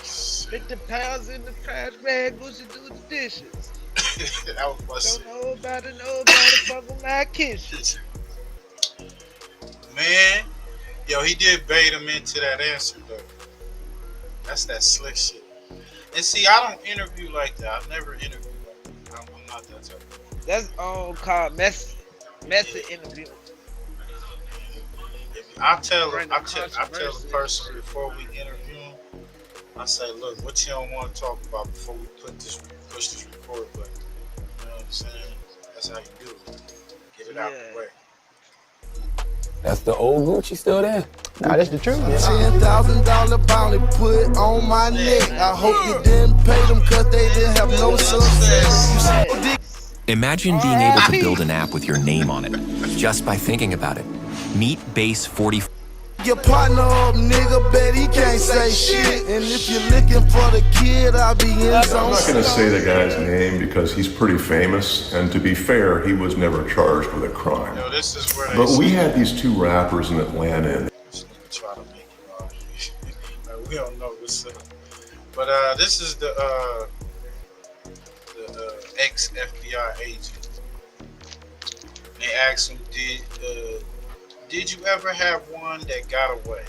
Speaker 16: $50 in the trash bag, Gucci do the dishes.
Speaker 8: That was my shit.
Speaker 16: Don't know about it, fuck with my kisses.
Speaker 8: Man, yo, he did bait him into that answer though. That's that slick shit. And see, I don't interview like that. I've never interviewed like that. I'm not that type of person.
Speaker 16: That's called messy interview.
Speaker 8: I tell the person before we interview him, I say, look, what you don't want to talk about before we push this record button. You know what I'm saying? That's how you do it. Get it out of the way.
Speaker 6: That's the old Gucci still there?
Speaker 9: Nah, that's the truth.
Speaker 7: $10,000 bounty put on my neck. I hope you didn't pay them cause they didn't have no success.
Speaker 10: Imagine being able to build an app with your name on it, just by thinking about it. Meet Base 40.
Speaker 7: Your partner up, nigga, bet he can't say shit. And if you're looking for the kid, I'll be in
Speaker 11: I'm
Speaker 7: zone.
Speaker 11: not going to say the guy's name because he's pretty famous, and to be fair, he was never charged with a crime.
Speaker 8: Yo, this is where
Speaker 11: But we had these two rappers in Atlanta.
Speaker 8: Try to make it we don't know what's up. But this is the ex-FBI agent. They asked him, did you ever have one that got away?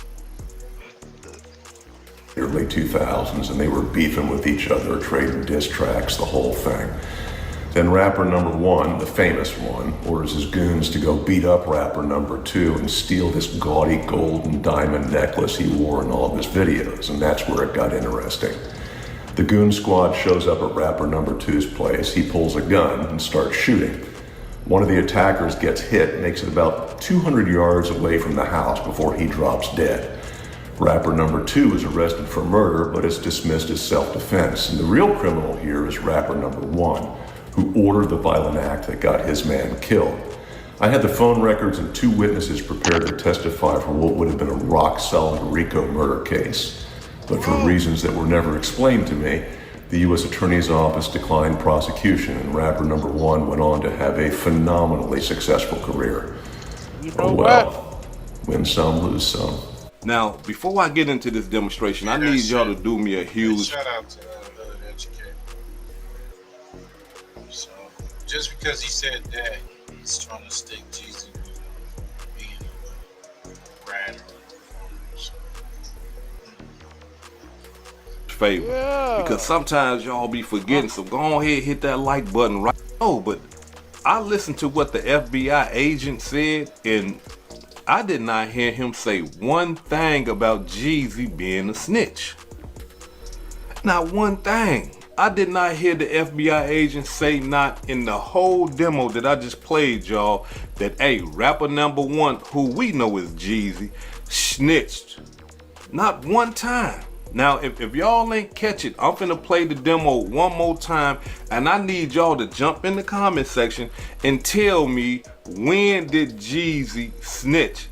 Speaker 11: Early 2000s, and they were beefing with each other, trading diss tracks, the whole thing. Then rapper number one, the famous one, orders his goons to go beat up rapper number two and steal this gaudy gold and diamond necklace he wore in all of his videos, and that's where it got interesting. The goon squad shows up at rapper number two's place. He pulls a gun and starts shooting. One of the attackers gets hit, makes it about 200 yards away from the house before he drops dead. Rapper number two is arrested for murder, but is dismissed as self-defense. And the real criminal here is rapper number one, who ordered the violent act that got his man killed. I had the phone records and two witnesses prepared to testify for what would have been a rock-solid RICO murder case. But for reasons that were never explained to me, the U.S. Attorney's Office declined prosecution, and rapper number one went on to have a phenomenally successful career. Oh well, win some, lose some.
Speaker 13: Now, before I get into this demonstration, I need y'all to do me a huge...
Speaker 8: Shout out to Educated. So, just because he said that, he's trying to stick Jeezy with being a rat or
Speaker 13: favor, because sometimes y'all be forgetting, so go ahead, hit that like button right. Oh, but I listened to what the FBI agent said, and I did not hear him say one thing about Jeezy being a snitch. Not one thing. I did not hear the FBI agent say, not in the whole demo that I just played y'all, that hey, rapper number one, who we know is Jeezy, snitched. Not one time. Now, if y'all ain't catch it, I'm finna play the demo one more time, and I need y'all to jump in the comment section and tell me, when did Jeezy snitch?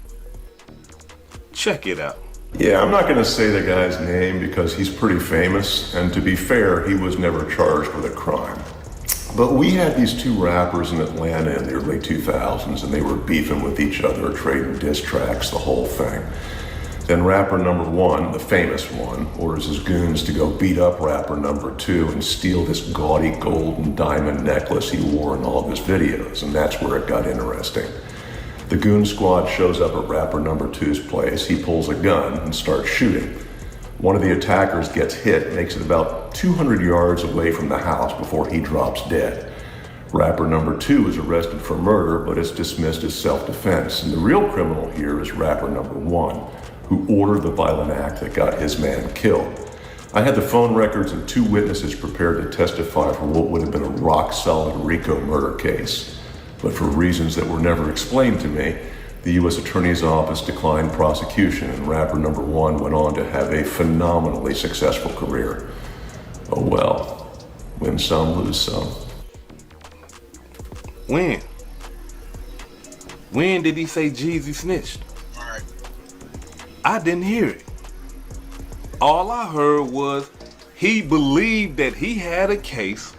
Speaker 13: Check it out.
Speaker 11: Yeah, I'm not going to say the guy's name because he's pretty famous, and to be fair, he was never charged with a crime. But we had these two rappers in Atlanta in the early 2000s, and they were beefing with each other, trading diss tracks, the whole thing. Then rapper number one, the famous one, orders his goons to go beat up rapper number two and steal this gaudy gold and diamond necklace he wore in all of his videos, and that's where it got interesting. The goon squad shows up at rapper number two's place. He pulls a gun and starts shooting. One of the attackers gets hit, makes it about 200 yards away from the house before he drops dead. Rapper number two is arrested for murder, but is dismissed as self-defense. And the real criminal here is rapper number one, who ordered the violent act that got his man killed. I had the phone records and 2 witnesses prepared to testify for what would have been a rock-solid RICO murder case. But for reasons that were never explained to me, the U.S. Attorney's Office declined prosecution, and rapper number one went on to have a phenomenally successful career. Oh well, win some, lose some.
Speaker 13: When did he say Jeezy snitched? I didn't hear it. All I heard was he believed that he had a case.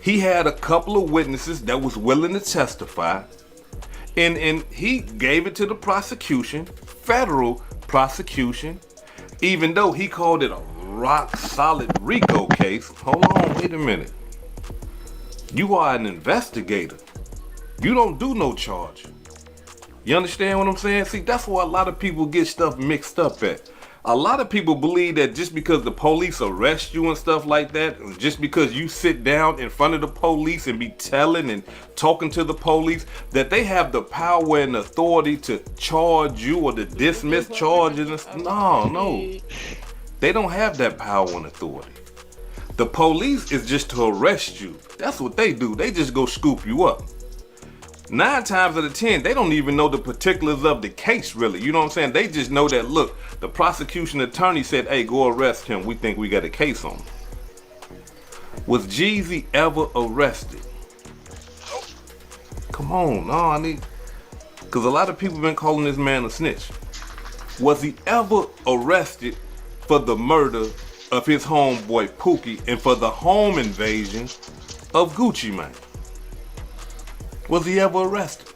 Speaker 13: He had a couple of witnesses that was willing to testify. And he gave it to the prosecution, federal prosecution, even though he called it a rock solid RICO case. Hold on, wait a minute. You are an investigator. You don't do no charge. You understand what I'm saying? See, that's where a lot of people get stuff mixed up at. A lot of people believe that just because the police arrest you and stuff like that, and just because you sit down in front of the police and be telling and talking to the police, that they have the power and authority to charge you or to dismiss charges. No. They don't have that power and authority. The police is just to arrest you. That's what they do. They just go scoop you up. 9 times out of 10, they don't even know the particulars of the case, really. You know what I'm saying? They just know that, look, the prosecution attorney said, hey, go arrest him. We think we got a case on him. Was Jeezy ever arrested? Come on, because a lot of people been calling this man a snitch. Was he ever arrested for the murder of his homeboy Pookie and for the home invasion of Gucci Mane? Was he ever arrested?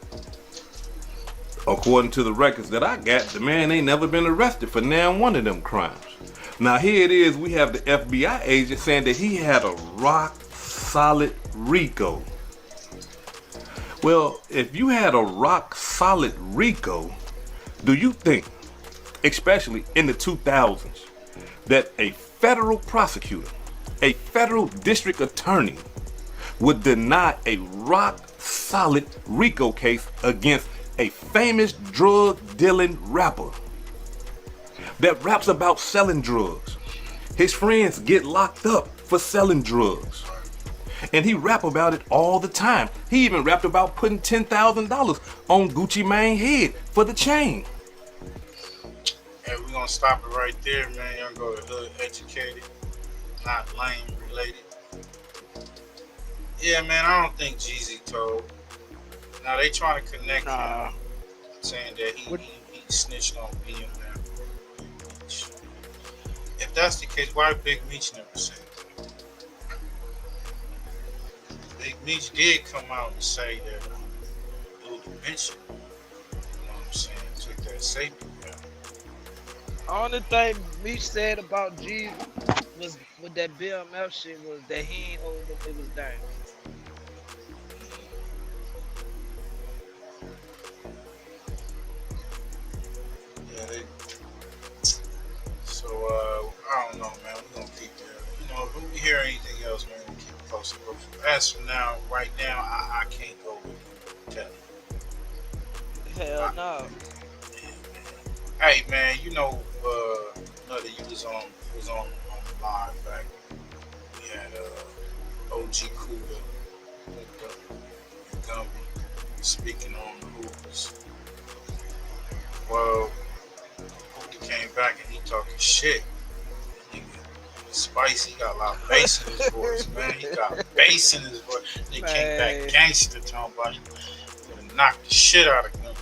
Speaker 13: According to the records that I got, the man ain't never been arrested for now one of them crimes. Now here it is, we have the FBI agent saying that he had a rock solid RICO. Well, if you had a rock solid RICO, do you think, especially in the 2000s, that a federal prosecutor, a federal district attorney would deny a rock solid RICO case against a famous drug dealing rapper that raps about selling drugs? His friends get locked up for selling drugs, and he rap about it all the time. He even rapped about putting $10,000 on Gucci Mane's head for the chain.
Speaker 8: Hey, we're gonna stop it right there, man. Y'all go to hood educated, not lame related. Yeah, man, I don't think Jeezy told. Now they trying to connect him, saying that he snitched on BM. If that's the case, why Big Meech never said that? Big Meech did come out and say that Lil Dimension, you know what I'm saying, took that safety down.
Speaker 16: Only thing Meech said about Jeezy was with that BMF shit was that he ain't hold them niggas down.
Speaker 8: I don't know, man. We're gonna keep that. You know, if we hear anything else, man, we'll keep it posted. But as for now, right now, I can't go with you.
Speaker 16: Hell no.
Speaker 8: Hey, man, you know, Nutty, you was on live back. We had OG Cooler with the Gumby speaking on the Hoopers. Well, he came back and he talking shit. Spicy, he got a lot of bass in his voice, man. He got bass in his voice. They came back gangster talking about you gonna knock the shit out of him.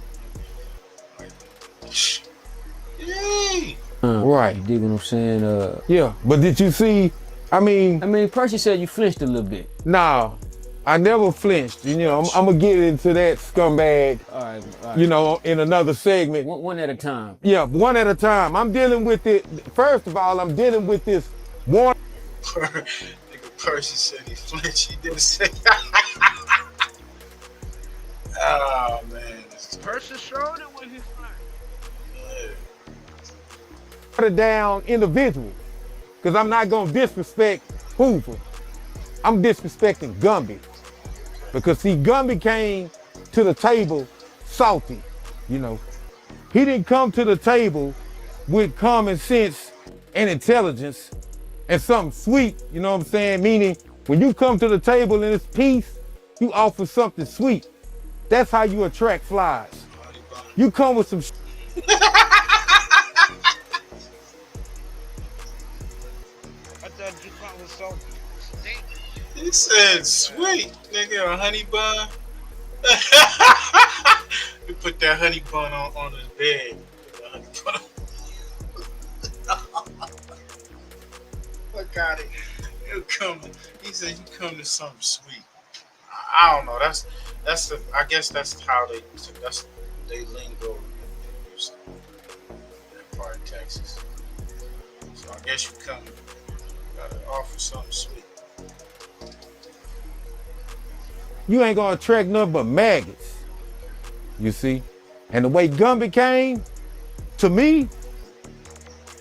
Speaker 15: Right, you dig what I'm saying? Yeah, but did you see? I mean, first you said you flinched a little bit. Nah, I never flinched. You know, I'm gonna get into that scumbag.
Speaker 6: All right.
Speaker 15: You know, in another segment.
Speaker 6: One at a time.
Speaker 15: Yeah, one at a time. I'm dealing with it. First of all, I'm dealing with this one.
Speaker 8: Nigga Percy said he flinched. He didn't say. Oh man.
Speaker 16: Percy showed it when he
Speaker 15: flinched. Down individual, because I'm not gonna disrespect Hoover. I'm disrespecting Gumby. Because see, Gumby came to the table salty, you know. He didn't come to the table with common sense and intelligence and something sweet, you know what I'm saying? Meaning, when you come to the table and it's peace, you offer something sweet. That's how you attract flies. You come with some
Speaker 8: He said, sweet, nigga, a honey bun. You put that honey bun on his bed. Look at it. You come. He said, you come to something sweet. I don't know. That's the. I guess that's how they lingo in that part of Texas. So I guess you come. Gotta offer something sweet.
Speaker 15: you ain't gonna attract nothing but maggots. You see? And the way Gumby came, to me,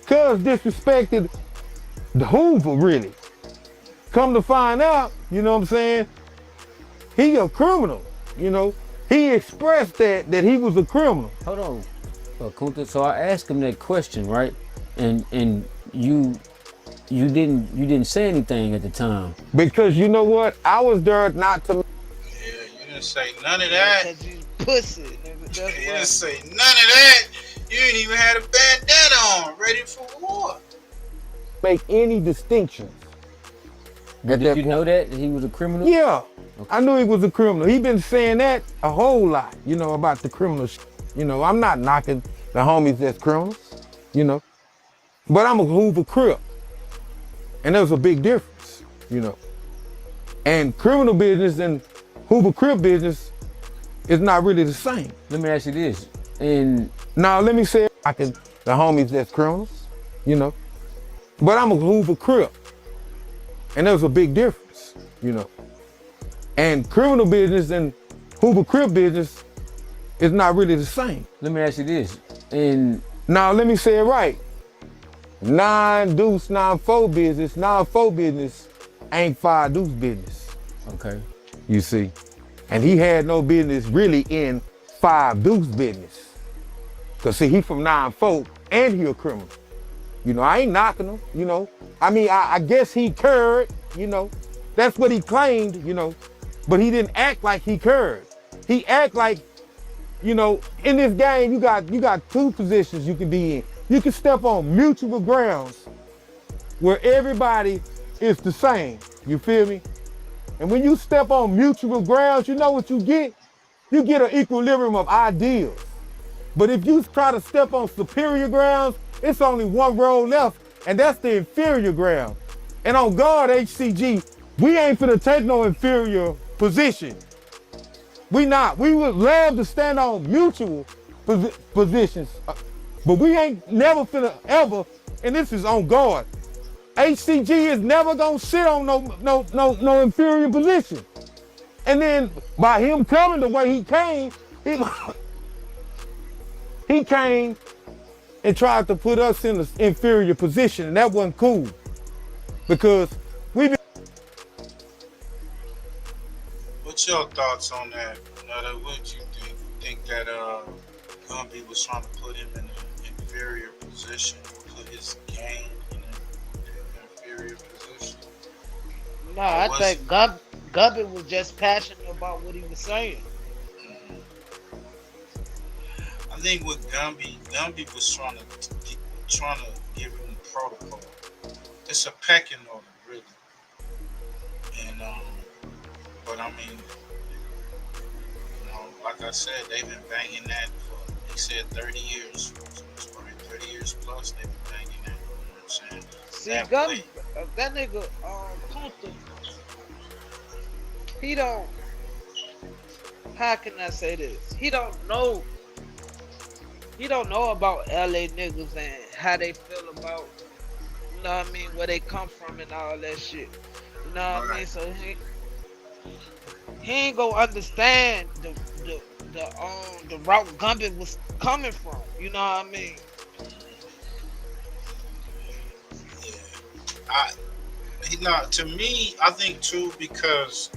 Speaker 15: cuz disrespected the Hoover, really. Come to find out, you know what I'm saying? He a criminal, you know? He expressed that he was a criminal.
Speaker 6: Hold on, Kunta. So I asked him that question, right? And you didn't say anything at the time.
Speaker 15: Because you know what? I was there not to.
Speaker 8: Yeah, you didn't say none of that.
Speaker 16: You pussy.
Speaker 8: You didn't say none of that. You didn't even have a bandana on, ready for war.
Speaker 15: Make any distinctions.
Speaker 6: Did you know that he was a criminal?
Speaker 15: Yeah, okay. I knew he was a criminal. He been saying that a whole lot, you know, about the criminal shit. You know, I'm not knocking the homies that's criminals, you know, but I'm a Hoover Crip. And there's a big difference, you know. And criminal business and Hoover Crip business is not really the same.
Speaker 6: Let me ask you this. And
Speaker 15: now let me say, I can the homies that's criminals, you know, but I'm a Hoover Crip. And there's a big difference, you know. And criminal business and Hoover Crip business is not really the same.
Speaker 6: Let me ask you this. And
Speaker 15: now let me say it right. 9 deuce 9-4 business, 9-4 business ain't 5 deuce business.
Speaker 6: Okay.
Speaker 15: You see. And he had no business really in 5 deuce business. Cause see, he from 9-4 and he a criminal. You know, I ain't knocking him, you know. I mean, I guess he curred, you know. That's what he claimed, you know. But he didn't act like he curred. He act like, you know, in this game, you got 2 positions you can be in. You can step on mutual grounds where everybody is the same, you feel me? And when you step on mutual grounds, you know what you get? You get an equilibrium of ideals. But if you try to step on superior grounds, it's only one road left, and that's the inferior ground. And on guard, HCG, we ain't finna take no inferior position. We not. We would love to stand on mutual positions, but we ain't never finna ever, and this is on guard. HCG is never gonna sit on no inferior position. And then by him coming the way he came, he came and tried to put us in an inferior position, and that wasn't cool. Because we been.
Speaker 8: What's your thoughts on that? What you think? You think that Gumby was trying to put him in an inferior position, put his game in an inferior position?
Speaker 16: No, I think Gumby was just passionate about what he was saying.
Speaker 8: I think with Gumby was trying to give him the protocol. It's a pecking order, really. And but I mean, you know, like I said, they've been banging that for, they said 30 years. So it's probably 30 years plus they've been banging that. You know what I'm saying?
Speaker 16: See, Gumby, that nigga, Kunta, he don't. How can I say this? He don't know. He don't know about LA niggas and how they feel about. You know what I mean? Where they come from and all that shit. You know what I mean? So he ain't gonna understand the route Gumby was coming from. You know what I mean?
Speaker 8: To me, I think too, because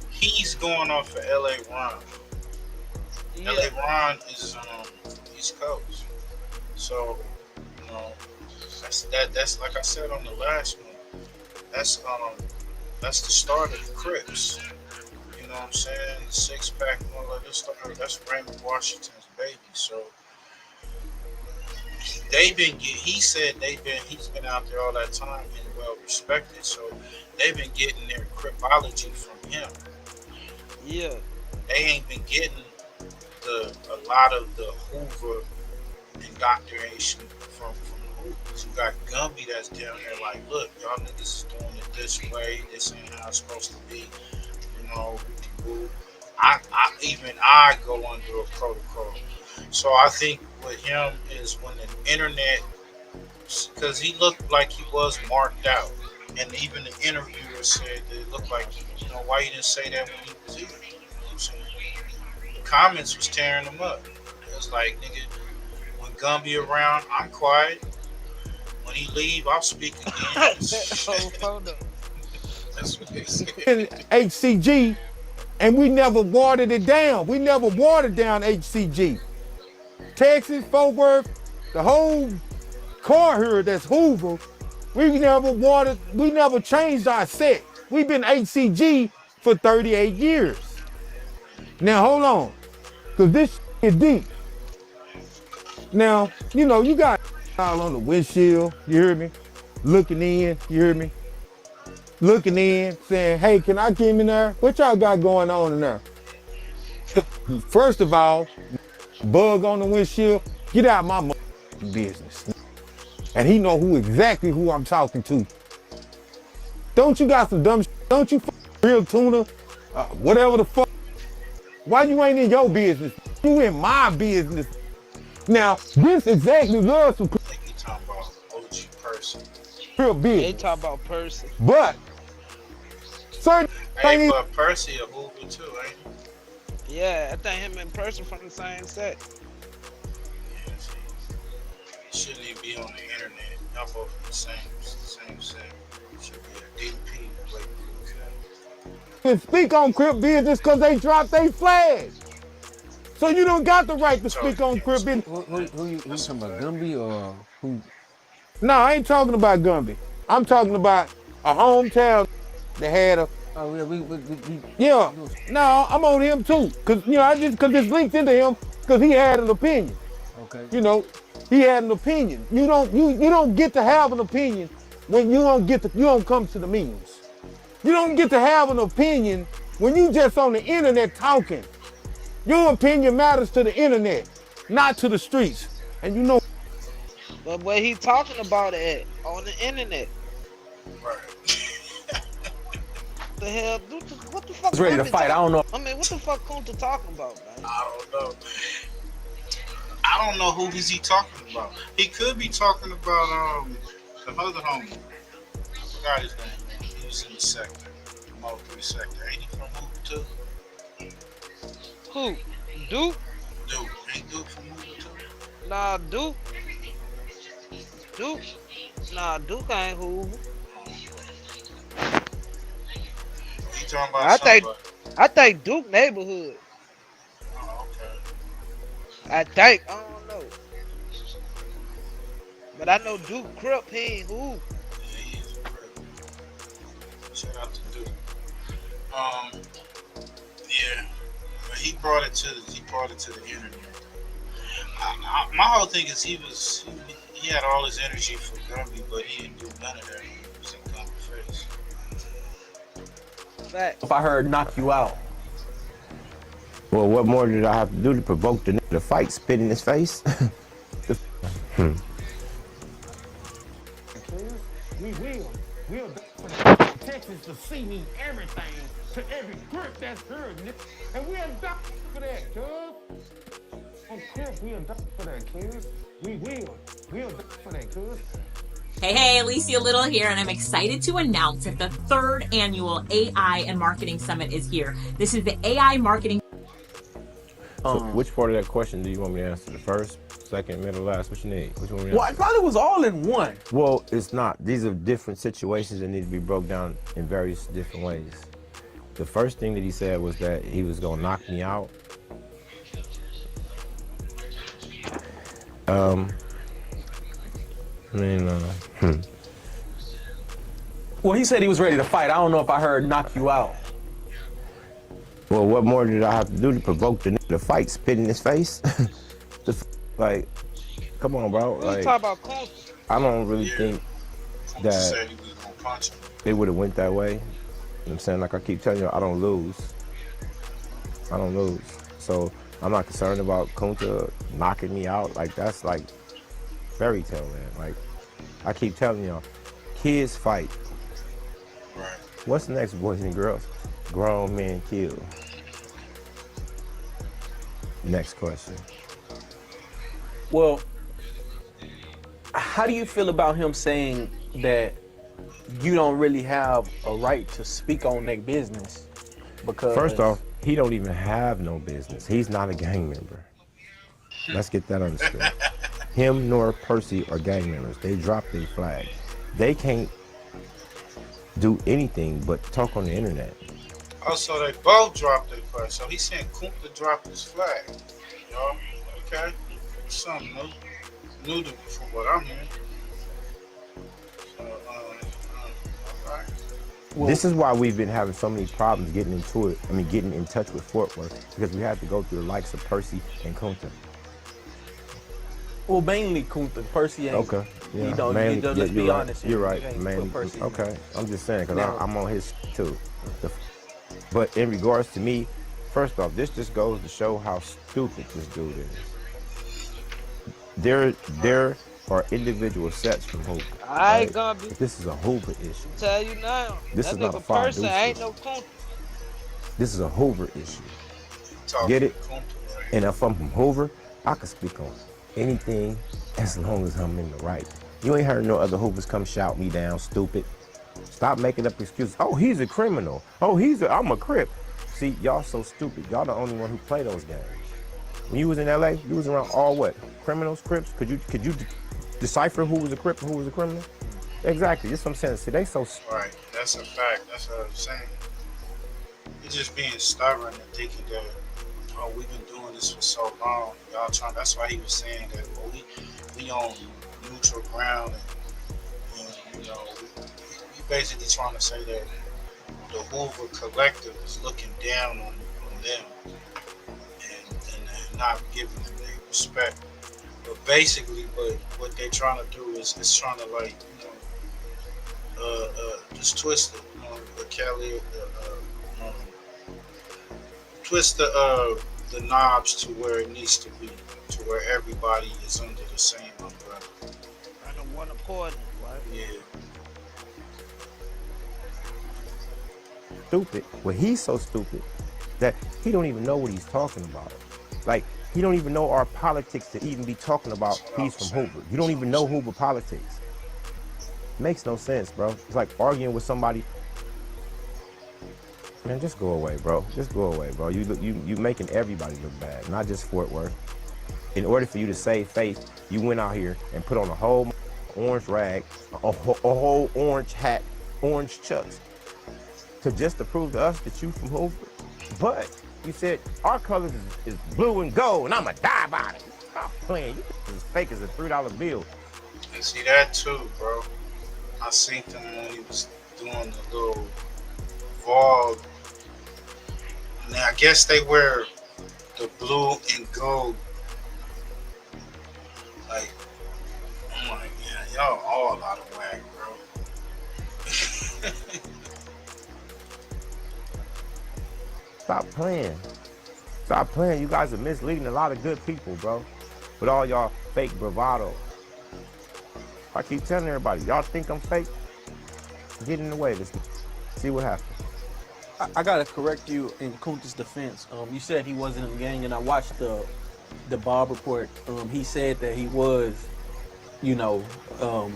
Speaker 8: he's going off of LA Ron.
Speaker 16: Yeah.
Speaker 8: LA Ron is East Coast. So, you know, that's like I said on the last one. That's the start of the Crips. You know what I'm saying? The Six Pack and all of this stuff. That's Raymond Washington's baby. So he's been out there all that time and well respected. So they've been getting their Cripology from him.
Speaker 16: Yeah.
Speaker 8: They ain't been getting a lot of the Hoover indoctrination from the Hoovers. You got Gumby that's down there like, look, y'all niggas is doing it this way. This ain't how it's supposed to be. You know, I go under a protocol. So I think with him is when the internet, because he looked like he was marked out, and even the interviewer said that it looked like, you know, why you didn't say that when he was here? You know what I'm saying? The comments was tearing him up. It was like, nigga, when Gumby around, I'm quiet. When he leave, I'll speak again. That's what they said.
Speaker 15: HCG, and we never watered it down. We never watered down HCG. Texas, Fort Worth, the whole car here that's Hoover, we never changed our set. We've been HCG for 38 years. Now hold on, cause this is deep. Now, you know, you got all on the windshield, you hear me? Looking in, you hear me? Looking in, saying, hey, can I get in there? What y'all got going on in there? First of all, bug on the windshield, get out of my business. And he know exactly who I'm talking to. Don't you got some dumb shit? Don't you real tuna? Whatever the fuck. Why you ain't in your business? You in my business. Now, this exactly loves some
Speaker 8: I think you talking about OG Person.
Speaker 15: real business.
Speaker 16: They talk about Percy.
Speaker 15: But certain
Speaker 8: Hey, but Percy a Hoover too, ain't he?
Speaker 16: Yeah, I think him and Percy from the same set.
Speaker 8: Yeah, he shouldn't even be on the internet. Y'all both from the same set. Should be a DP.
Speaker 15: can speak on Crip business because they dropped their flag. So you don't got the right to speak on Crip business.
Speaker 6: Who you talking about, Gumby or who?
Speaker 15: No, I ain't talking about Gumby. I'm talking about a hometown that had a.
Speaker 6: Oh yeah,
Speaker 15: Yeah. No, I'm on him too, cause you know cause this links into him, cause he had an opinion.
Speaker 6: Okay.
Speaker 15: You know, he had an opinion. You don't get to have an opinion when you don't come to the meetings. You don't get to have an opinion when you just on the internet talking. Your opinion matters to the internet, not to the streets. And you know.
Speaker 16: But where he talking about it on the internet.
Speaker 8: Right.
Speaker 16: The hell? What the fuck?
Speaker 9: He's ready to fight. I don't know.
Speaker 16: I mean, what the fuck Kunta talking about, man?
Speaker 8: I don't know who is he talking about. He could be talking about the other homie. I forgot his name. He was in the sector, the Mo 3 sector. Ain't he from Hoover too?
Speaker 16: Who? Duke?
Speaker 8: Duke. Ain't Duke from Hoover too?
Speaker 16: Nah, Duke. Nah, Duke ain't Hoover.
Speaker 8: You talking about
Speaker 16: I think Duke neighborhood.
Speaker 8: Oh, okay.
Speaker 16: I don't know. But I know Duke Crip, he ain't Hoover.
Speaker 8: Yeah, he is a Crip. Shout out to Duke. Yeah, but he brought it to the internet. My whole thing is he had all his energy for Gumby, but he didn't do none of that. He was in Gumby's face.
Speaker 16: Fact.
Speaker 9: If I heard knock you out. Well, what more did I have to do to provoke the nigga to fight? Spit in his face?
Speaker 15: We will. license to see me everything to every grip that's heard, nigga. And we adopt for that, cuz. On crib, we adopt for that, cuz. We will. We'll adopt for that, cuz.
Speaker 14: Hey, Alicia Little here, and I'm excited to announce that the 3rd annual AI and Marketing Summit is here. This is the AI Marketing.
Speaker 9: So which part of that question do you want me to answer? The first, second, middle, last? What you need? Which one?
Speaker 17: Well, I thought it was all in one.
Speaker 9: Well, it's not. These are different situations that need to be broke down in various different ways. The first thing that he said was that he was gonna knock me out.
Speaker 17: Well, he said he was ready to fight. I don't know if I heard knock you out.
Speaker 9: Well, what more did I have to do to provoke the nigga to fight? Spit in his face? Like, come on, bro.
Speaker 16: We
Speaker 9: Like,
Speaker 16: talk about culture.
Speaker 9: I don't really think that it would have went that way. You know what I'm saying? Like I keep telling you, I don't lose. I don't lose. So I'm not concerned about Kunta knocking me out. Like, that's like fairy tale, man. Like, I keep telling y'all, kids fight.
Speaker 8: Right.
Speaker 9: What's the next, boys and girls? Grown men kill. Next question.
Speaker 17: Well, how do you feel about him saying that you don't really have a right to speak on their business? Because
Speaker 9: First off, he don't even have no business. He's not a gang member. Let's get that understood. Him nor Percy are gang members. They dropped their flag. They can't do anything but talk on the internet.
Speaker 8: Also, they both dropped their flag. So he's saying Kunta dropped his flag. Y'all, okay? Something new to from what I'm hearing. So, all right.
Speaker 9: This is why we've been having so many problems getting into it. I mean, getting in touch with Fort Worth, because we had to go through the likes of Percy and Kunta.
Speaker 17: Well, mainly Kunta. Percy ain't.
Speaker 9: Okay. Yeah.
Speaker 17: You know,
Speaker 9: mainly,
Speaker 17: let's be
Speaker 9: right.
Speaker 17: honest.
Speaker 9: You're right.
Speaker 17: You ain't
Speaker 9: Mainly.
Speaker 17: put Percy
Speaker 9: Okay. I'm just saying, because
Speaker 17: Now-
Speaker 9: I'm on his too. But in regards to me, first off, this just goes to show how stupid this dude is. There are individual sets from Hoover.
Speaker 16: I ain't gonna be.
Speaker 9: This is a Hoover issue.
Speaker 16: Tell you now.
Speaker 9: This
Speaker 16: that
Speaker 9: is not
Speaker 16: nigga
Speaker 9: a five
Speaker 16: person
Speaker 9: deuce
Speaker 16: ain't
Speaker 9: issue.
Speaker 16: no Kunta.
Speaker 9: This is a Hoover issue. Get it? And if I'm from Hoover, I can speak on anything as long as I'm in the right. You ain't heard no other Hoovers come shout me down, stupid. Stop making up excuses. Oh, he's a criminal. Oh, I'm a Crip. See, y'all so stupid. Y'all the only one who play those games. When you was in LA, you was around all what? Criminals, Crips? Could you decipher who was a Crip and who was a criminal? Exactly. That's what I'm saying. See, they so
Speaker 8: Right. That's a fact. That's what I'm saying. You're just being stubborn and thinking that, oh, we've been doing this for so long. Y'all trying. That's why he was saying that. Well, we on neutral ground, and you know, we basically trying to say that the Hoover collective is looking down on them and not giving them their respect. But basically, what they're trying to do is trying to, like, you know, just twist it, you know, the Kelly, twist the knobs to where it needs to be, to where everybody is under the same umbrella.
Speaker 16: Under one accord, right?
Speaker 8: Yeah.
Speaker 9: stupid. Well, he's so stupid that he don't even know what he's talking about. Like, he don't even know our politics to even be talking about he's from Hoover. You don't even know Hoover politics. Makes no sense, bro. It's like arguing with somebody. Man, just go away, bro. Just go away, bro. You making everybody look bad, not just Fort Worth. In order for you to save face, you went out here and put on a whole orange rag, a whole orange hat, orange chucks, to prove to us that you from Hoover. But you said our colors is blue and gold, and I'ma die by it. Stop playing. You as fake as a $3 bill.
Speaker 8: And see that too, bro. I seen him when he was doing the little vlog. Now I guess they wear the blue and gold. Like, I'm like, yeah, y'all all out of whack, bro.
Speaker 9: Stop playing. Stop playing. You guys are misleading a lot of good people, bro. With all y'all fake bravado. I keep telling everybody, y'all think I'm fake? Get in the way. See what happens.
Speaker 17: I gotta correct you in Kunta's defense. You said he wasn't in the gang, and I watched the Bob report. He said that he was, you know,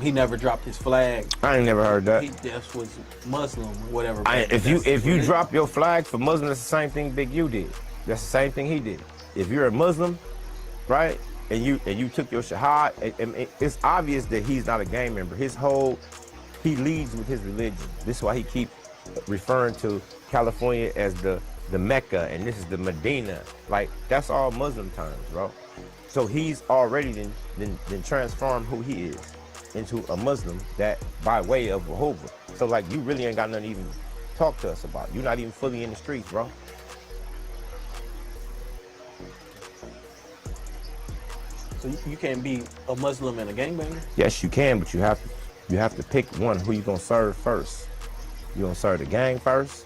Speaker 17: he never dropped his flag.
Speaker 9: I ain't never heard that.
Speaker 17: He just was Muslim or whatever.
Speaker 9: If you drop your flag for Muslim, that's the same thing Big U did. That's the same thing he did. If you're a Muslim, right, and you took your shahad, it's obvious that he's not a gang member. He leads with his religion. This is why he keep referring to California as the Mecca, and this is the Medina. Like, that's all Muslim terms, bro. So he's already then transformed who he is into a Muslim that by way of Jehovah. So like, you really ain't got nothing to even talk to us about. You're not even fully in the streets, bro.
Speaker 17: So you can't be a Muslim and a gangbanger?
Speaker 9: Yes, you can, but you have to pick one who you gonna serve first. You gonna serve the gang first?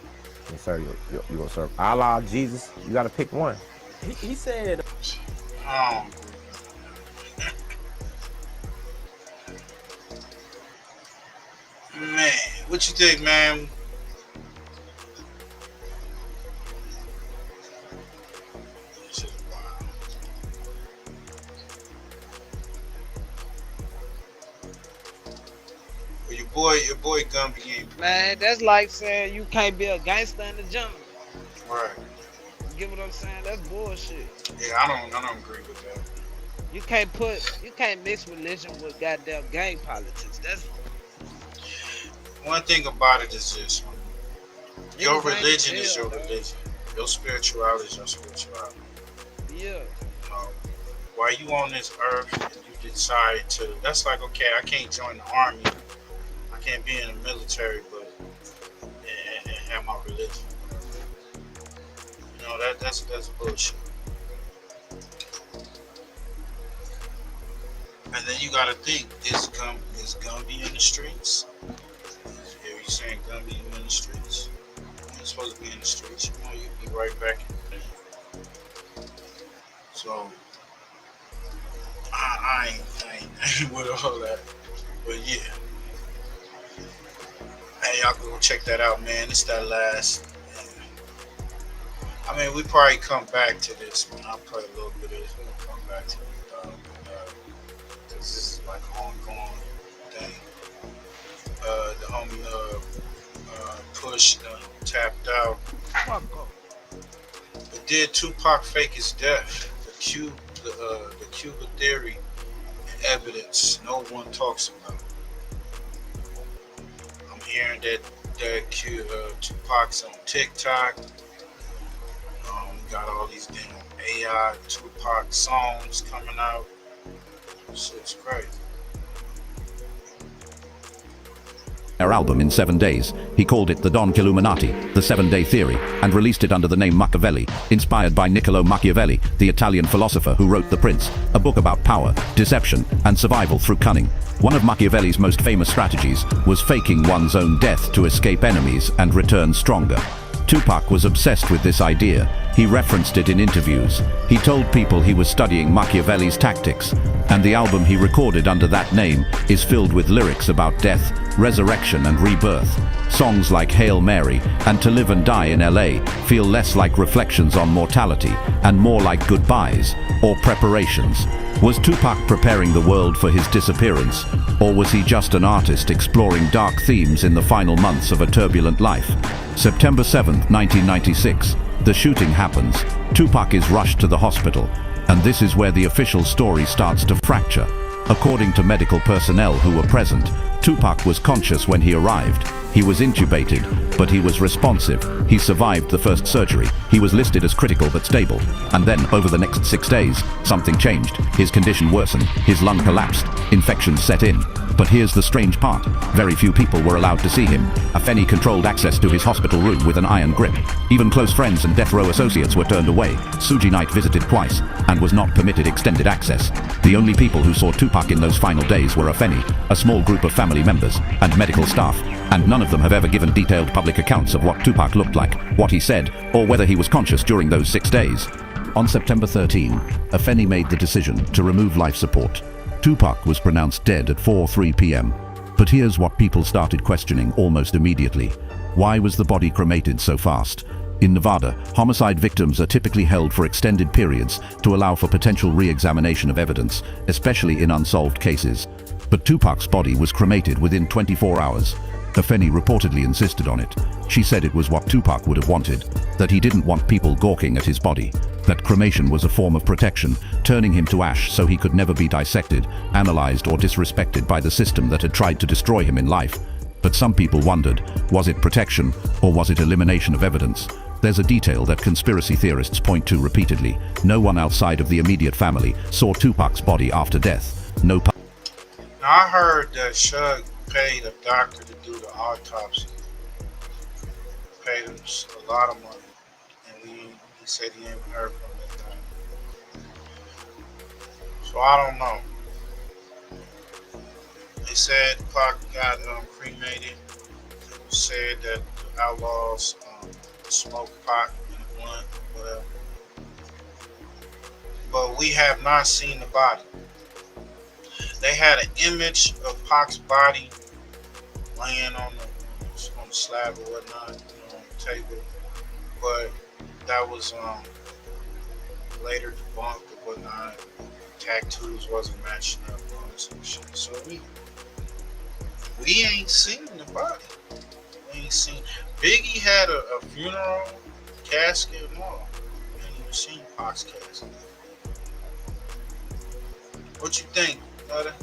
Speaker 9: You gonna serve Allah, Jesus? You gotta pick one.
Speaker 17: He said.
Speaker 8: Man, what you think, man? Your boy Gumby ain't.
Speaker 16: Man, that's like saying you can't be a gangster in the jungle.
Speaker 8: Right.
Speaker 16: You get what I'm saying? That's bullshit.
Speaker 8: Yeah, I don't agree with that.
Speaker 16: You can't mix religion with goddamn gang politics. That's
Speaker 8: one thing about it is this. Your religion is your religion. Your spirituality is your spirituality.
Speaker 16: Yeah.
Speaker 8: While you on this earth and you decide to, that's like, okay, I can't join the army. I can't be in the military, but and have my religion. You know, that's bullshit. And then you gotta think, is Gumby in the streets? Are you saying Gumby in the streets? You're supposed to be in the streets. You know, you'd be right back in there. So I ain't with all that. But yeah. Hey, y'all go check that out, man. It's that last. I mean, we probably come back to this, man. I'll play a little bit of this. We'll come back to it, because this is like an ongoing thing. The homie Push tapped out. But did Tupac fake his death? The Cuba theory and evidence no one talks about. I'm hearing that Tupac's on TikTok. Got all these damn AI Tupac songs coming out. Shit's crazy.
Speaker 3: Their album in 7 days. He called it the Don Killuminati, the 7-Day Theory, and released it under the name Machiavelli, inspired by Niccolo Machiavelli, the Italian philosopher who wrote The Prince, a book about power, deception, and survival through cunning. One of Machiavelli's most famous strategies was faking one's own death to escape enemies and return stronger. Tupac was obsessed with this idea. He referenced it in interviews. He told people he was studying Machiavelli's tactics, and the album he recorded under that name is filled with lyrics about death, resurrection, and rebirth. Songs like Hail Mary and To Live and Die in LA feel less like reflections on mortality and more like goodbyes or preparations. Was Tupac preparing the world for his disappearance, or was he just an artist exploring dark themes in the final months of a turbulent life? September 7, 1996, the shooting happens. Tupac is rushed to the hospital, and this is where the official story starts to fracture. According to medical personnel who were present, Tupac was conscious when he arrived. He was intubated, but he was responsive. He survived the first surgery. He was listed as critical but stable. And then, over the next 6 days, something changed. His condition worsened. His lung collapsed. Infections set in. But here's the strange part. Very few people were allowed to see him. Afeni controlled access to his hospital room with an iron grip. Even close friends and death row associates were turned away. Suge Knight visited twice and was not permitted extended access. The only people who saw Tupac in those final days were Afeni, a small group of family members, and medical staff, and none of them have ever given detailed public accounts of what Tupac looked like, what he said, or whether he was conscious during those 6 days. On September 13, Afeni made the decision to remove life support. Tupac was pronounced dead at 4:03 p.m. But here's what people started questioning almost immediately. Why was the body cremated so fast? In Nevada, homicide victims are typically held for extended periods to allow for potential re-examination of evidence, especially in unsolved cases. But Tupac's body was cremated within 24 hours. Afeni reportedly insisted on it. She said it was what Tupac would have wanted, that he didn't want people gawking at his body, that cremation was a form of protection, turning him to ash so he could never be dissected, analyzed or disrespected by the system that had tried to destroy him in life. But some people wondered, was it protection or was it elimination of evidence? There's a detail that conspiracy theorists point to repeatedly. No one outside of the immediate family saw Tupac's body after death. No.
Speaker 8: Now, I heard that Shug paid a doctor to do the autopsy. Paid him a lot of money, and he said he ain't heard from that guy. So I don't know. They said Pac got cremated. It was said that the outlaws smoke pot in the blunt, whatever. But we have not seen the body. They had an image of Pac's body laying on the slab or whatnot, on the table, but that was later debunked or whatnot. Tattoos wasn't matching up on some shit. So we ain't seen the body. We ain't seen. Biggie had a funeral, casket, and all. We ain't even seen Pac's casket. What you think, Nutter?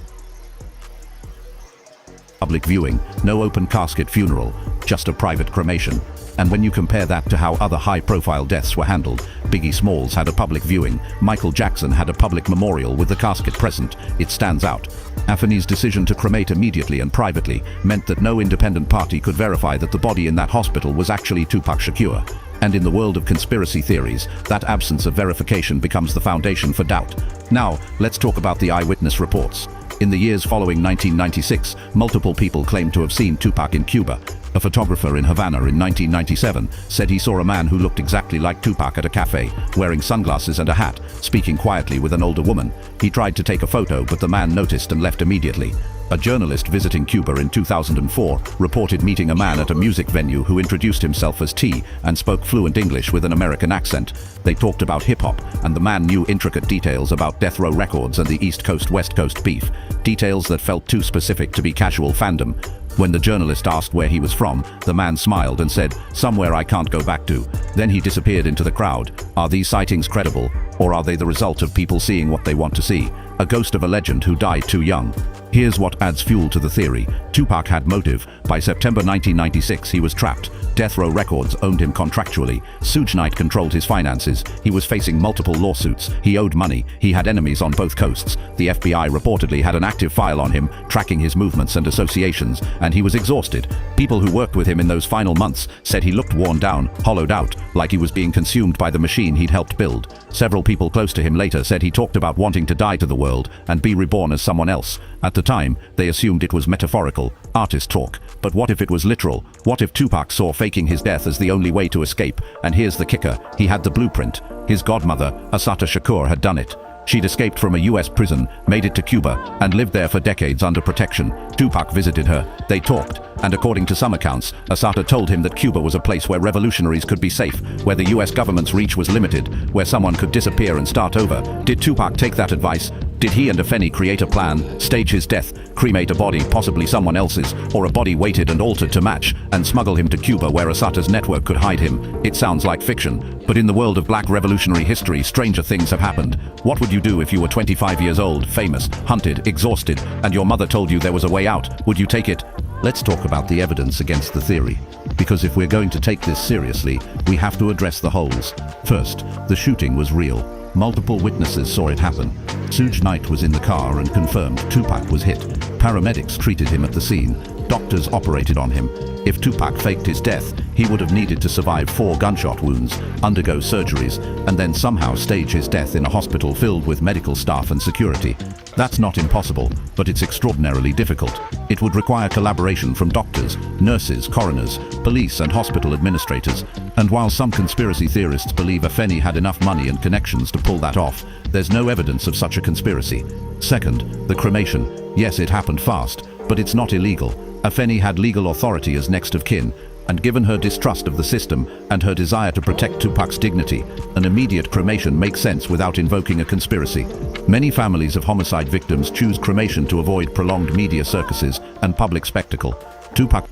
Speaker 3: Public viewing, no open casket funeral, just a private cremation. And when you compare that to how other high-profile deaths were handled, Biggie Smalls had a public viewing, Michael Jackson had a public memorial with the casket present, it stands out. Afeni's decision to cremate immediately and privately meant that no independent party could verify that the body in that hospital was actually Tupac Shakur. And in the world of conspiracy theories, that absence of verification becomes the foundation for doubt. Now, let's talk about the eyewitness reports. In the years following 1996, multiple people claimed to have seen Tupac in Cuba. A photographer in Havana in 1997 said he saw a man who looked exactly like Tupac at a cafe, wearing sunglasses and a hat, speaking quietly with an older woman. He tried to take a photo, but the man noticed and left immediately. A journalist visiting Cuba in 2004 reported meeting a man at a music venue who introduced himself as T and spoke fluent English with an American accent. They talked about hip-hop, and the man knew intricate details about Death Row Records and the East Coast-West Coast beef, details that felt too specific to be casual fandom. When the journalist asked where he was from, the man smiled and said, "Somewhere I can't go back to." Then he disappeared into the crowd. Are these sightings credible, or are they the result of people seeing what they want to see? A ghost of a legend who died too young. Here's what adds fuel to the theory. Tupac had motive. By September 1996, he was trapped. Death Row Records owned him contractually. Suge Knight controlled his finances. He was facing multiple lawsuits. He owed money. He had enemies on both coasts. The FBI reportedly had an active file on him, tracking his movements and associations, and he was exhausted. People who worked with him in those final months said he looked worn down, hollowed out, like he was being consumed by the machine he'd helped build. Several people close to him later said he talked about wanting to die to the world and be reborn as someone else. At the time, they assumed it was metaphorical, artist talk. But what if it was literal? What if Tupac saw faking his death as the only way to escape? And here's the kicker, he had the blueprint. His godmother, Assata Shakur, had done it. She'd escaped from a US prison, made it to Cuba, and lived there for decades under protection. Tupac visited her, they talked, and according to some accounts, Assata told him that Cuba was a place where revolutionaries could be safe, where the US government's reach was limited, where someone could disappear and start over. Did Tupac take that advice? Did he and Afeni create a plan, stage his death, cremate a body, possibly someone else's, or a body weighted and altered to match, and smuggle him to Cuba where Assata's network could hide him? It sounds like fiction, but in the world of black revolutionary history, stranger things have happened. What would you do if you were 25 years old, famous, hunted, exhausted, and your mother told you there was a way out? Would you take it? Let's talk about the evidence against the theory. Because if we're going to take this seriously, we have to address the holes. First, the shooting was real. Multiple witnesses saw it happen. Suge Knight was in the car and confirmed Tupac was hit. Paramedics treated him at the scene. Doctors operated on him. If Tupac faked his death, he would have needed to survive 4 gunshot wounds, undergo surgeries, and then somehow stage his death in a hospital filled with medical staff and security. That's not impossible, but it's extraordinarily difficult. It would require collaboration from doctors, nurses, coroners, police, and hospital administrators. And while some conspiracy theorists believe Afeni had enough money and connections to pull that off, there's no evidence of such a conspiracy. Second, the cremation. Yes, it happened fast, but it's not illegal. Afeni had legal authority as next of kin. and given her distrust of the system and her desire to protect Tupac's dignity, an immediate cremation makes sense without invoking a conspiracy. Many families of homicide victims choose cremation to avoid prolonged media circuses and public spectacle. Tupac.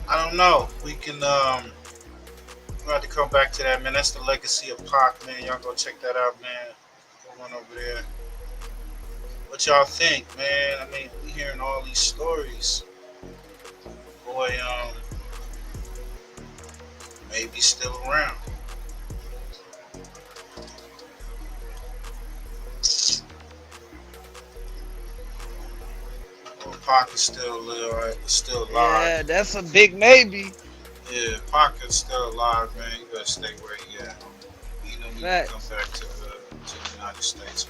Speaker 8: I don't know. We can we'll have to come back to that, man. That's the legacy of Pac, man. Y'all go check that out, man. Go on over there. What y'all think, man? I mean, we hearing all these stories. Boy, maybe still around. Well, Pac is still alive, still alive.
Speaker 16: Yeah, that's a big maybe.
Speaker 8: Yeah, Pac is still alive, man. You better stay where he at. You don't need to come back to the United States.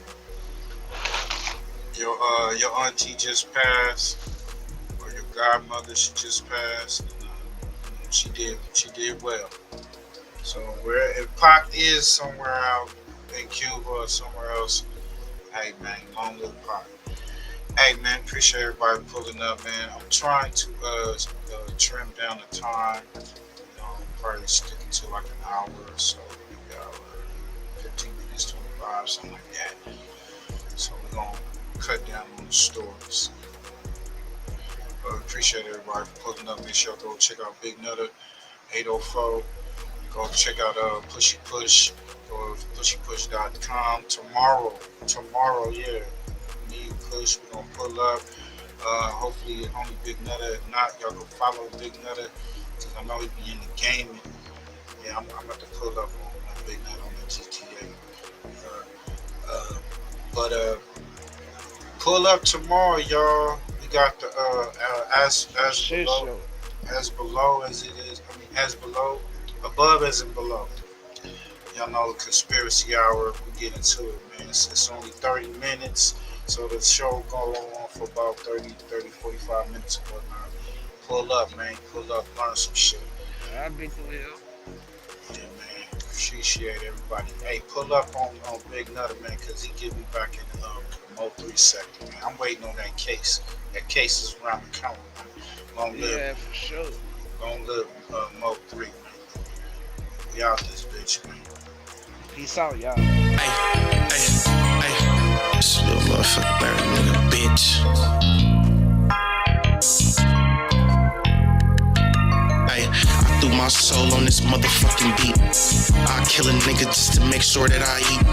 Speaker 8: Your auntie just passed, or your godmother, she just passed. And, she did well. So if Pac is somewhere out in Cuba or somewhere else, hey man, long live Pac. Hey man, appreciate everybody pulling up, man. I'm trying to trim down the time. Probably sticking to like an hour or so, maybe hour, 15 minutes, 25, something like that. So we're gonna cut down on the stories. Appreciate everybody for pulling up. Make sure go check out Big Nutter 804. Go check out Pushy Push. Go to pushypush.com. Tomorrow, yeah. Me and Push, we're gonna pull up. Hopefully, homie Big Nutter. If not, y'all go follow Big Nutter. Cause I know he be in the gaming. Yeah, I'm about to pull up on Big Nut on the GTA. But pull up tomorrow, y'all. We got the as below as it is. I mean, as below, above as in below. Y'all know the conspiracy hour. We get into it, man. It's only 30 minutes, so the show go on for about 30, 45 minutes or whatnot. Pull up, man. Pull up, learn some shit.
Speaker 16: I'll be through here.
Speaker 8: Yeah, man. Appreciate everybody. Hey, pull up on Big Nutter, man, because he get me back in the Mo 3 sector, man. I'm waiting on that case. That case is around the corner, man. Long live.
Speaker 16: Yeah, for sure.
Speaker 8: Long live Mo 3, man. We out this bitch, man.
Speaker 16: Peace out, y'all.
Speaker 18: Hey. This little motherfucker married nigga, bitch. I threw my soul on this motherfucking beat. I kill a nigga just to make sure that I eat.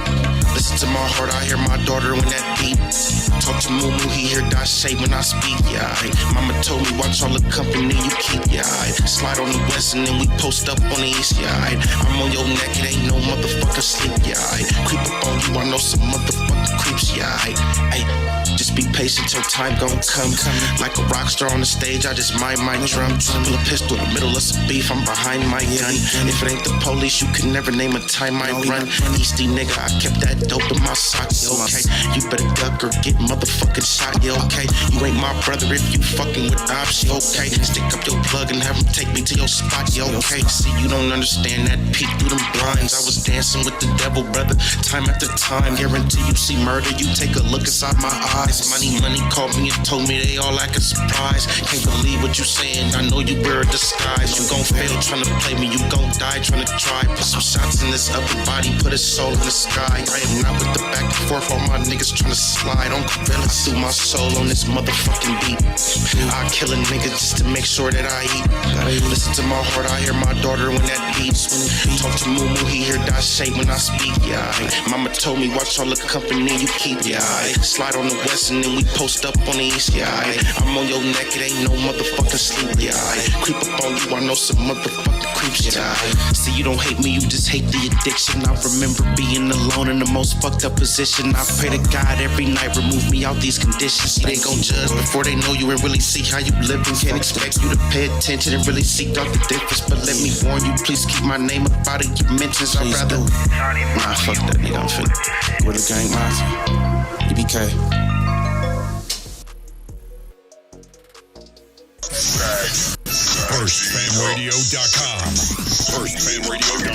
Speaker 18: Listen to my heart, I hear my daughter when that beat. Talk to Moo, he hear that shade when I speak, yeah. Mama told me watch all the company you keep, yeah. Slide on the west and then we post up on the east, yeah. I'm on your neck, it ain't no motherfucker sleep, yeah. Creep up on you, I know some motherfucking creeps, yeah. Hey, just be patient till time gon' come. Like a rock star on the stage, I just mind my drum. Pull a pistol in the middle of some beef, I'm behind my gun. If it ain't the police, you can never name a time I run. Easty nigga, I kept that dope in my socks, okay. You better duck or get motherfucking shot, yeah, okay. You ain't my brother if you fucking with ops, yeah, okay. Stick up your plug and have him take me to your spot, yeah, okay. See, you don't understand that peek through them blinds. I was dancing with the devil, brother, time after time. Guarantee you see murder, you take a look inside my eyes. Money called me and told me they all acting surprised. Can't believe what you saying, I know you wear a disguise. You gon' fail trying to play me, you gon' die trying to try. Put some shots in this upper body, put a soul in the sky. I am not with the back and forth, all my niggas trying to slide on Gorilla. Threw my soul on this motherfucking beat. I kill a nigga just to make sure that I eat. Listen to my heart, I hear my daughter when that beats. Talk to Moo, he hear that shade when I speak, yeah. Mama told me watch all the company you keep, yeah. Slide on the west and then we post up on the east, yeah. I'm on your neck, it ain't no motherfucking sleep, yeah. Creep up on you, I know some motherfucking creeps, yeah. See, you don't hate me, you just hate the addiction. I remember being alone in the most fucked up position. I pray to God every night, remove me out these conditions. They gon' judge before they know you and really see how you living. Can't expect you to pay attention and really seek out the difference. But let me warn you, please keep my name up out of your mentions. I'd rather. Nah, fuck that nigga, I'm finna. With a gang, man. EBK.
Speaker 19: FirstFamRadio.com. FirstFamRadio.com.